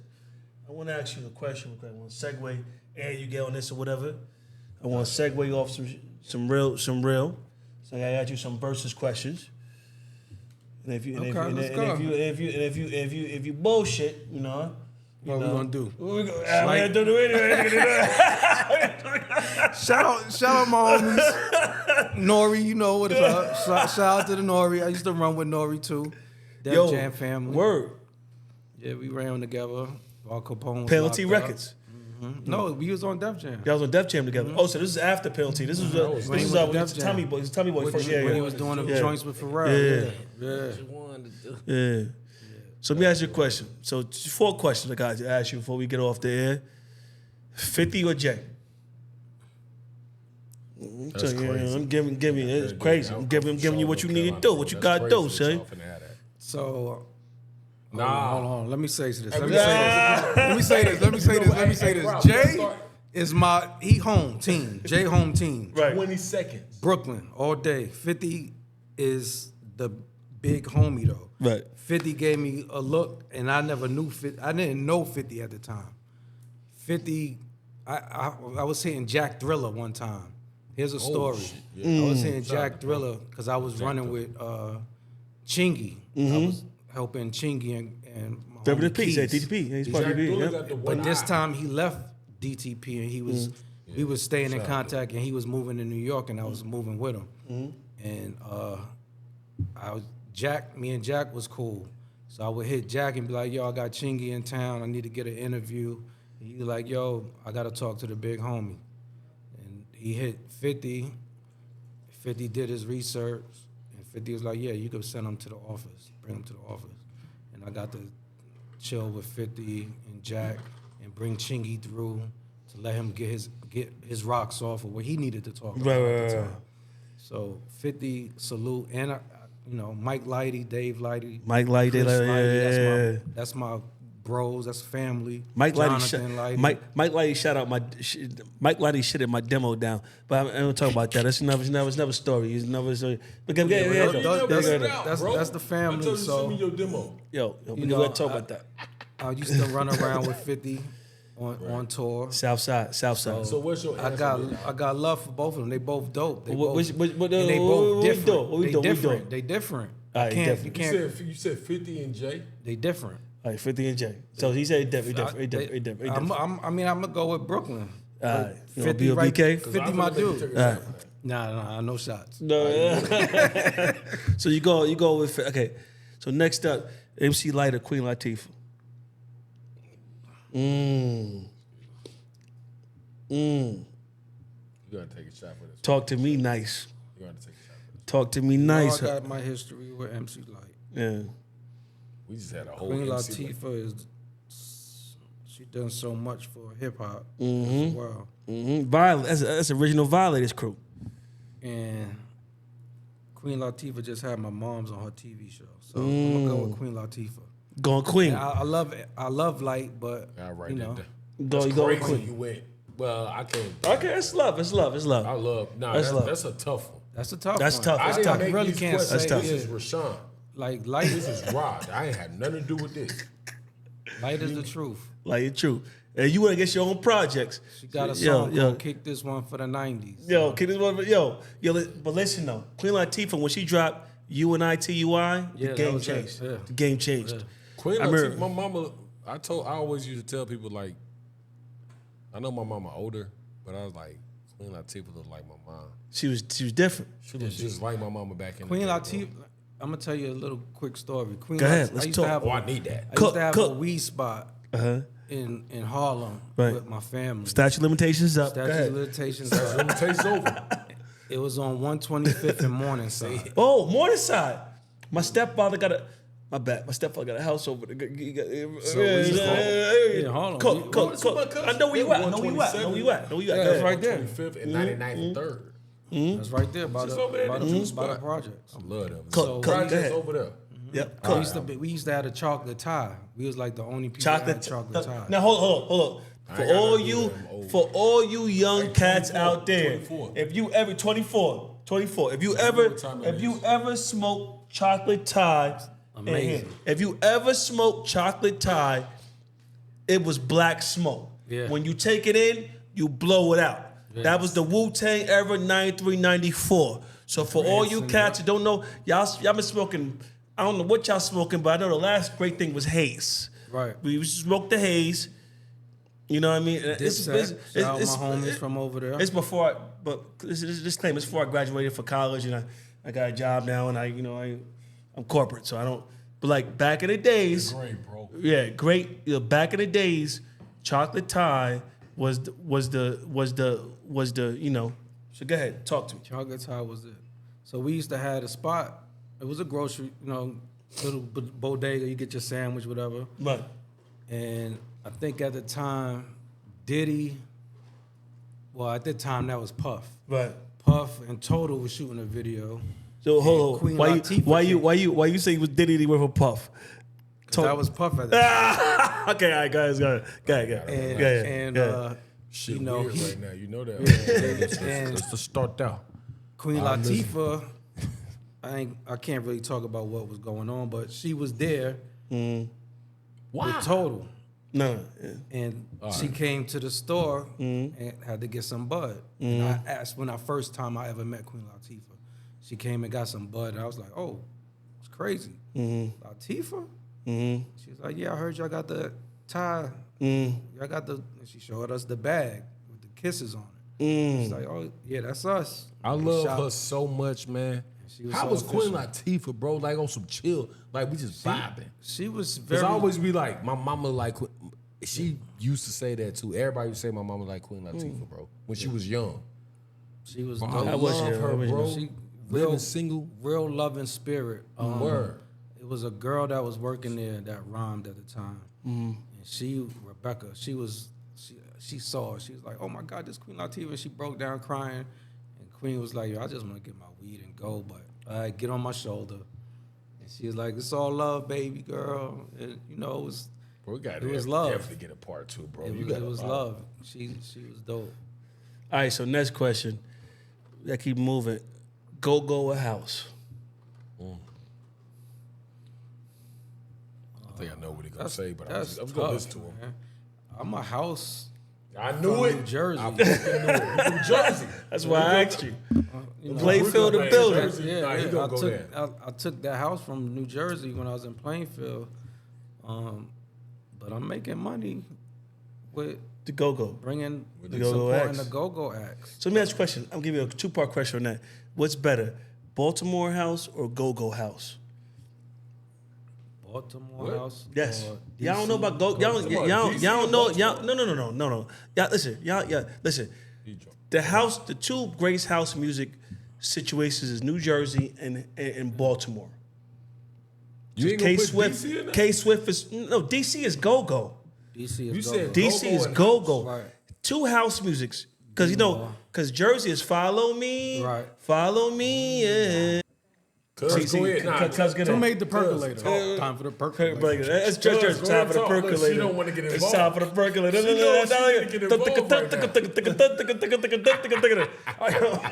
I want to ask you a question. I want to segue, and you get on this or whatever. I want to segue off some real. So I ask you some versus questions. And if you bullshit, you know. what we gonna do? We're gonna do anyway. Shout out my homies. Nori, you know what up. Shout out to the Nori. I used to run with Nori too. Def Jam family. Word. Yeah, we ran together. Al Capone was Penalty locked up. Records. No, we was on Def Jam. Y'all was on Def Jam together. Oh, so this is after Penalty. This is when he went to Def Jam. Tommy Boy. It's Tommy Boy first. When he was doing the joints with Pharrell. Yeah. So let me ask you a question. So 4 questions I got to ask you before we get off the air. 50 or J? That's crazy. I'm giving it's crazy. I'm giving you what you need to do, what you got to do, son. So, Nah. hold on. Let me say this. Let me say this. Jay is he home team. Jay home team. Right. 20 seconds. Brooklyn all day. 50 is the big homie though. Right. 50 gave me a look, and I never knew 50. I didn't know 50 at the time. 50, I was hitting Jack Thriller one time. Here's a story. I was hitting Jack Thriller because I was running with Chingy. I was helping Chingy and my homie DTP, Keys. DTP. Yeah, he's part of DTP. Yeah. But this time he left DTP and he was we was staying in contact and he was moving to New York and I was moving with him. And me and Jack was cool. So I would hit Jack and be like, yo, I got Chingy in town. I need to get an interview. And he was like, yo, I got to talk to the big homie. And he hit 50. 50 did his research. And 50 was like, yeah, you could send him to the office, bring him to the office. And I got to chill with 50 and Jack and bring Chingy through to let him get his rocks off of what he needed to talk about at the time. So 50 salute and Mike Lighty, Dave Lighty, Mike Lighty, Chris Lighty, yeah. that's my bros, that's family. Mike Jonathan Lighty, Lighty. Mike Lighty, shout out Mike Lighty shitted my demo down, but I don't talk about that. That's another story. It's never story. But that's the family. I told you So send me your demo. yo, we gotta talk about that. I used to run around with 50 on tour. South side. So what's your answer? I got love for both of them. They both dope. They What- both, what- what- and they what both we different. doing? What we They doing? What we different. doing? They different. All right, You different. can't. You said 50 and J? They different. All right, 50 and J. So he said different. I'm gonna go with Brooklyn. All right, you want 50 right. BK? 50 my dude. All right. Nah, no shots. No. So you go with okay. So next up, MC Light or Queen Latifah. You gotta take a shot for this. Talk to me nice. You gotta take a shot for this. Talk to me nice. I got my history with MC Light. Yeah. We just had a whole Queen MC Latifah she done so much for hip hop as well. That's original Violators crew. And Queen Latifah just had my mom's on her TV show. So I'm gonna go with Queen Latifah. Going Queen. I love it. I love light, but All right, you know, Go crazy. Queen. You went. Well, I can't. Okay, it's love. It's love. It's love. I love. Nah, That's love. that's a tough one. that's a tough. That's one. tough. I That's didn't tough. make really these can't questions. say tough. This yeah. is Rashawn. Like light. This is Rod. I ain't had nothing to do with this. Light is the truth. Like it's true. And you want to get your own projects. She got a Yo, song yo. called "Kick This One for the '90s." Yo, kid, this one, but listen though, Queen Latifah when she dropped UNITUI, Yeah, the that game was it, changed. yeah. The game changed. Queen I remember- Latifah, my mama. I always used to tell people like, I know my mama older, but I was like, Queen Latifah looked like my mom. She was different. She looked just like my mama back in Queen the day. Latifah. I'm gonna tell you a little quick story. Queen Go ahead, Latifah, let's I used talk. to have Oh, I need that. I used to have Cook. a weed spot in Harlem Right. with my family. Statute of limitations up. Go Statute of ahead. limitations. Limitations over. It was on 125th and Morningside. Oh, Morningside. My stepfather got a. My bad. My stepfather got a house over there. Yeah, Harlem. Cook. I know where you at. I know where you at. Know where you at. Know where you at. Go That's ahead. right there. 25th and 99th and 3rd. That's right there by Just over there the, in by the the, juice by the spot. projects. I love them. Cook, go Projects ahead. over there. Yep. We used to have a chocolate tie. We was like the only people that had chocolate tie. Now hold on. I ain't got nothing to do with them old. For all you young Hey, cats 24, out there, 24. if you ever 24, if you know ever what time it if you is. ever smoke chocolate tie, Amazing. if you ever smoke chocolate tie, it was black smoke. Yeah. When you take it in, you blow it out. Yeah. That was the Wu-Tang era 93, 94. So for all you cats who don't know, y'all been smoking, I don't know what y'all smoking, but I know the last great thing was haze. Right. We used to smoke the haze. You know what I mean? Shout out my homies from over there. It's before, but this claim is before I graduated for college, and I got a job now, and I'm corporate, so I don't. But like back in the days, Great, bro. yeah, great. Back in the days, chocolate tie was the So go ahead, talk to me. Chocolate tie was it. So we used to have a spot. It was a grocery, little bodega. You get your sandwich, whatever. Right. And I think at the time, Diddy. Well, at the time that was Puff. Right. Puff and Total was shooting a video. So hold on. Queen Why Latifah you say it was Diddy with a Puff? That was Puff at the time. Okay, all right, guys, go ahead. And Shit, you know, weird he- right now. You know that. and Let's just start out. Queen Latifah, I can't really talk about what was going on, but she was there with Total. No. Yeah. And she came to the store and had to get some bud. And I asked when first time I ever met Queen Latifah. She came and got some bud, and I was like, oh, it's crazy. Latifah? She was like, yeah, I heard y'all got the tie. Y'all got and she showed us the bag with the kisses on it. She's like, oh, yeah, that's us. I We love shop- her so much, man. She was How so was Queen efficient. Latifah, bro? Like on some chill, like we just vibing. She was Cause very. I always be like, my mama like. She used to say that too. Everybody used to say my mama like Queen Latifah, bro. When she was young, She was. I dope. was love young. her, I was bro. She Living real single. real loving spirit. Word. It was a girl that was working there that rhymed at the time, and Rebecca. She saw her. She was like, "Oh my God, this Queen Latifah." She broke down crying, and Queen was like, "Yo, I just want to get my weed and go, but get on my shoulder." And she was like, "It's all love, baby girl." And it was. Bro, we got It was love. definitely get a part two, bro. It was love. She was dope. All right, so next question. I keep moving. Go a house. I think I know what he gonna say, but I That's was gonna tough, listen to him. man. I'm a house. I knew From it. New Jersey. I fucking knew it. He from Jersey. That's why I asked you. You know, Playfield man, the building. Jersey. Nah, he gonna go there. I took that house from New Jersey when I was in Plainfield, but I'm making money with The go-go. bringing the Go-Go supporting acts. the go-go acts. So let me ask you a question. I'm giving you a two-part question on that. What's better, Baltimore house or go-go house? Baltimore house. Yes. or Y'all don't know DC? about go. Y'all Come on, don't DC know. or Y'all no. Y'all listen. Y'all listen. The house, the two greatest house music situations is New Jersey and Baltimore. You ain't gonna K put Swift. DC in there? K Swift is no. DC is go-go. DC is You go-go. said DC Go-Go is and go-go. Right. Two house musics. Because, because Jersey is follow me, Right. follow me, yeah. Cuz, go ahead. Nah, Who made the percolator? Time for the percolator. It's just time for the percolator. She don't want to get involved. It's time for the percolator. She knows she need to get involved.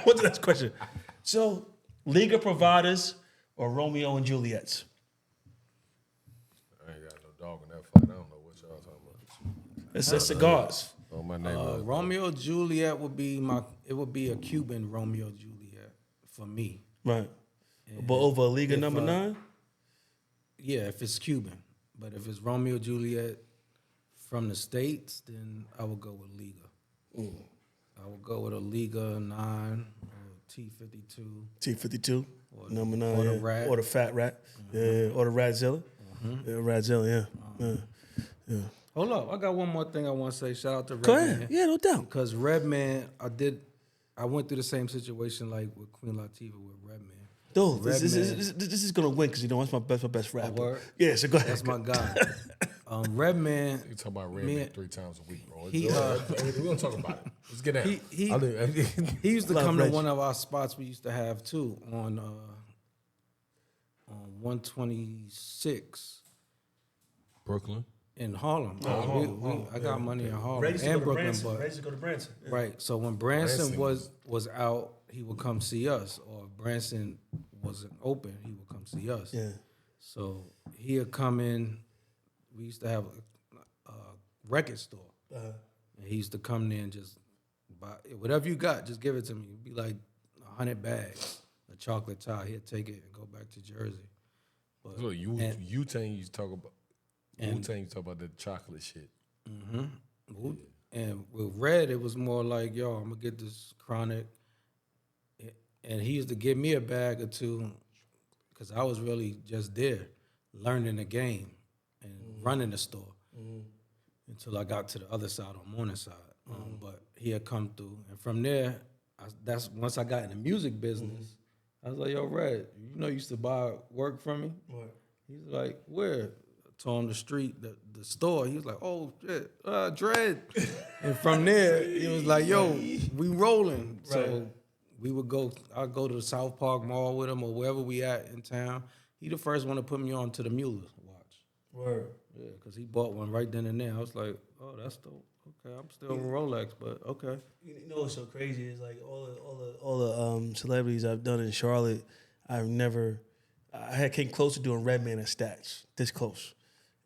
What's the next question? So, Liga Provadas or Romeo and Juliet's? I ain't got no dog in that fight. I don't know what y'all talking about. It's cigars. Oh, my name. Romeo Juliet would be a Cuban Romeo Juliet for me. Right. But over Liga number 9? Yeah, if it's Cuban. But if it's Romeo Juliet from the States, then I would go with Liga. I would go with a Liga 9 or T52. T52, number 9. Or the Rat. Or the Fat Rat. Yeah, or the Ratzilla. Yeah, Ratzilla, yeah. Hold up, I got one more thing I want to say. Shout out to Redman. Go ahead. Yeah, no doubt. Because Redman, I went through the same situation like with Queen Latifah with Redman. Dude, this is gonna win because that's my best rapper. Word? Yeah, so go ahead. That's my guy. Redman. You talk about Redman 3 times a week, bro. He, we don't talk about it. Let's get out. He used to come to one of our spots we used to have too on 126 Brooklyn. in Harlem. I got money in Harlem Ready to and go to Brooklyn, Branson. but Ready to go to Branson. Yeah. right. So when Branson was out, he would come see us, or if Branson wasn't open, he would come see us. Yeah. So he'd come in. We used to have a record store, and he used to come there and just buy whatever you got. Just give it to me. It'd be like 100 bags of chocolate tie. He'd take it and go back to Jersey. But Look, Wu-Tang used to talk about the chocolate shit. Mm-hmm. And with Red, it was more like, yo, I'm gonna get this chronic. And he used to give me a bag or two because I was really just there, learning the game and running the store until I got to the other side on Morningside. But he had come through, and from there, that's once I got in the music business. I was like, yo, Red, you used to buy work from me? What? He's like, where? I told him the street, the store. He was like, oh, shit, Dread. And from there, he was like, yo, we rolling. Right. So we would I'd go to the South Park Mall with him or wherever we at in town. He the first one to put me on to the Mueller watch. Word. Yeah, because he bought one right then and there. I was like, oh, that's dope. Okay, I'm still in Rolex, but okay. You know what's so crazy is like all the celebrities I've done in Charlotte, I came close to doing Redman and Stats, this close,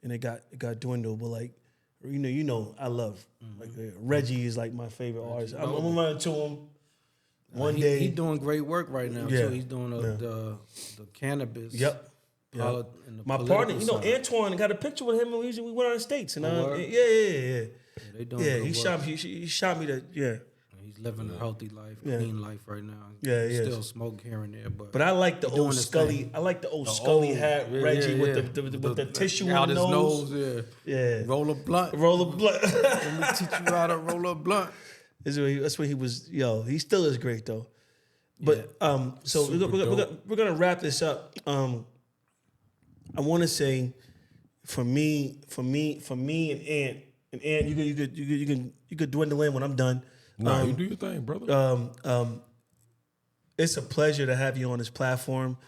and it got dwindled. But like, I love like Reggie is like my favorite artist. I'm gonna run into him one day. He's doing great work right now too. He's doing the cannabis. Yep. My partner, Antoine got a picture with him and we went on the States and yeah. They doing he shot me that. He's living a healthy life, clean life right now. Yeah, he still smoke here and there, but I like the old Scully. I like the old Scully hat, Reggie with the tissue out on his nose. Yeah. Roll a blunt. Let me teach you how to roll a blunt. That's when he was. He still is great though. But so we're gonna wrap this up. I want to say, for me and Ant, you could dwindle in when I'm done. You do your thing, brother. It's a pleasure to have you on this platform.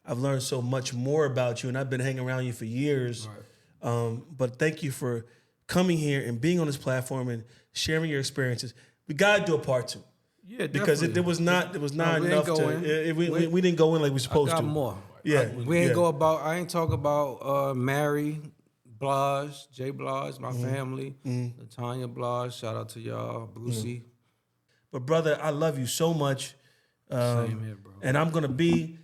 I've learned so much more about you, and I've been hanging around you for years. Right. But thank you for coming here and being on this platform and sharing your experiences. We gotta do a part 2. Yeah, because there was not enough to. We didn't go in like we supposed to. I got more. Yeah, I ain't talk about Mary Blige, Jay Blige, my family, Latanya Blige. Shout out to y'all, Brucey. But brother, I love you so much. Same here, bro. And I'm gonna be,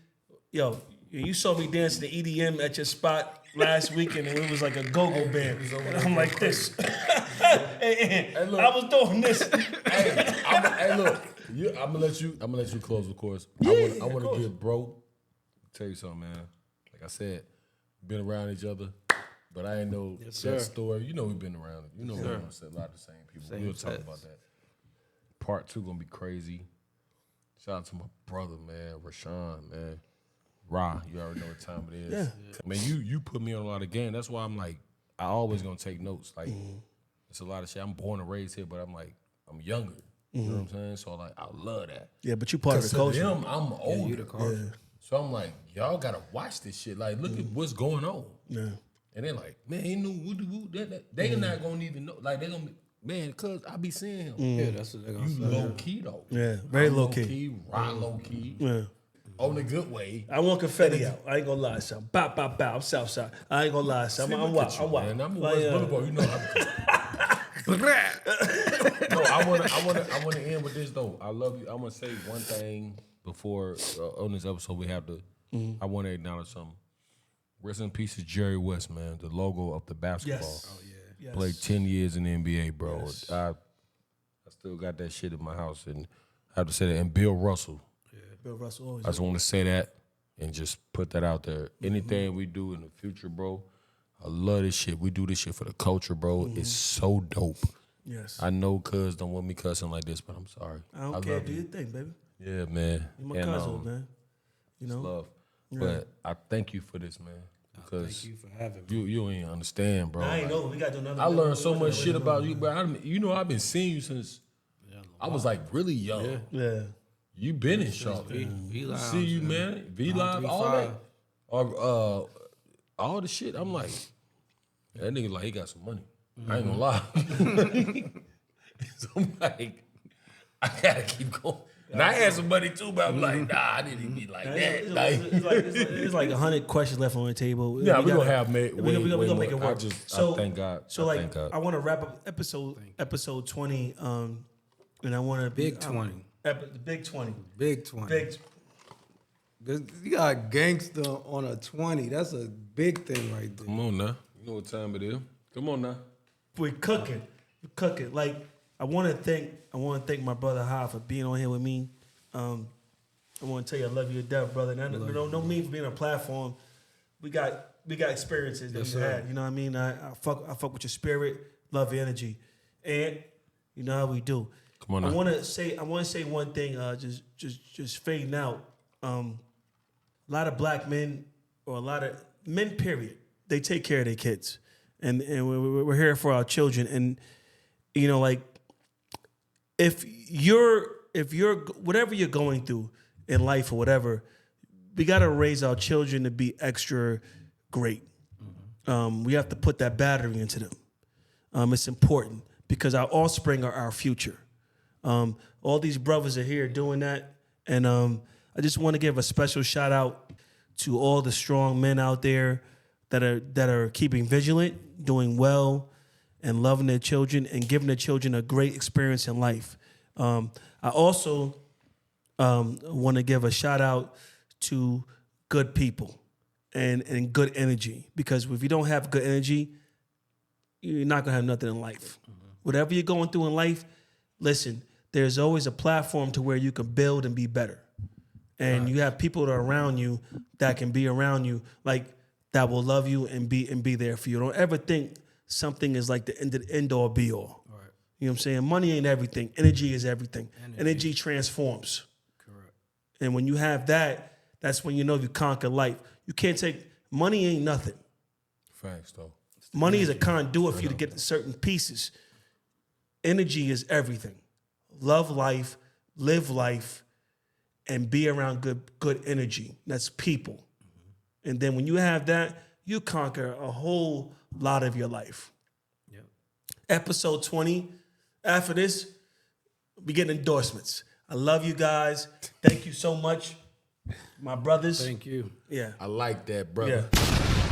you saw me dancing the EDM at your spot last weekend, and it was like a go-go band. And I'm like this. Hey, look, I was doing this. Look, I'm gonna let you close, of course. Yeah, I want to get broke. Tell you something, man. Like I said, been around each other, but I ain't know that story. We've been around it. We've said a lot of the same people. We'll talk about that. Part 2 gonna be crazy. Shout out to my brother, man, Rashawn, man. Ra, you already know what time it is. Yeah. I mean, you put me on a lot of game. That's why I'm like, I always gonna take notes. Like, it's a lot of shit. I'm born and raised here, but I'm younger. You know what I'm saying? So like, I love that. Yeah, but you part of the culture. Them, I'm older. Yeah. So I'm like, y'all gotta watch this shit. Like, look at what's going on. Yeah. And they're like, man, he knew woo that. They not gonna even know. Like, they gonna be, man, cuz I be seeing him. Yeah, that's what they're gonna You say. low key though. Yeah, very I'm low key. Rod low key. Yeah. On the good way. I want confetti out. I ain't gonna lie, son. Bow, bow, bow. I'm Southside. I ain't gonna lie, son. I'm wild. I'm wild. Man, I'm Like, West Boulevard. You know No, I wanna end with this though. I love you. I wanna say one thing before on this episode we have to. I want to acknowledge something. Rest in peace to Jerry West, man. The logo of the basketball. Yes. Oh, yeah. Yes. Played 10 years in the NBA, bro. Yes. I still got that shit in my house, and I have to say that. And Bill Russell. Bill Russell always. I just want to say that and just put that out there. Anything we do in the future, bro, I love this shit. We do this shit for the culture, bro. It's so dope. Yes. I know cuz don't want me cussing like this, but I'm sorry. I don't care. Do your thing, baby. Yeah, man. You're my cousin, man. You know? Love. But I thank you for this, man. Because Thank you for having me. you ain't understand, bro. I ain't know. We got to do another. I learned so much shit about you, bro. I've been seeing you since I was like really young. Yeah. You been in Charlotte. V-Lounge, See you, man. V-Live, all that. Or all the shit. I'm like, that nigga like he got some money. I ain't gonna lie. So I'm like, I gotta keep going. And I had some money too, but I'm like, nah, I didn't even be like that. It's like 100 questions left on the table. Yeah, we gonna have we gonna make it work. I thank God. So thank God. I want to wrap up episode 20. And I want to Big 20. The big 20. Big 20. Big. You got gangster on a 20. That's a big thing right there. Come on now. You know what time it is. Come on now. We're cooking. Like I want to thank my brother Ha for being on here with me. I want to tell you I love you to death, brother. And don't mean for being on a platform. We got experiences that we had. You know what I mean? I fuck with your spirit, love your energy, and you know how we do. Come on now. I want to say one thing. Just fading out. A lot of black men, or a lot of men, period. They take care of their kids, and we're here for our children. And you know, like if you're whatever you're going through in life or whatever, we got to raise our children to be extra great. We have to put that battery into them. It's important because our offspring are our future. All these brothers are here doing that, and I just want to give a special shout out to all the strong men out there that are keeping vigilant, doing well, and loving their children and giving their children a great experience in life. I also want to give a shout out to good people and good energy, because if you don't have good energy, you're not gonna have nothing in life. Whatever you're going through in life, listen, there's always a platform to where you can build and be better. And you have people that are around you that can be around you, like that will love you and be there for you. Don't ever think something is like the end all be all. Right. You know what I'm saying? Money ain't everything. Energy is everything. Energy transforms. Correct. And when you have that, that's when you know you conquer life. You can't take money ain't nothing. Facts though. Money is a conduit for you to get to certain pieces. Energy is everything. Love life, live life, and be around good energy. That's people. And then when you have that, you conquer a whole lot of your life. Yep. Episode 20. After this, we get endorsements. I love you guys. Thank you so much, my brothers. Thank you. Yeah. I like that, brother. Yeah.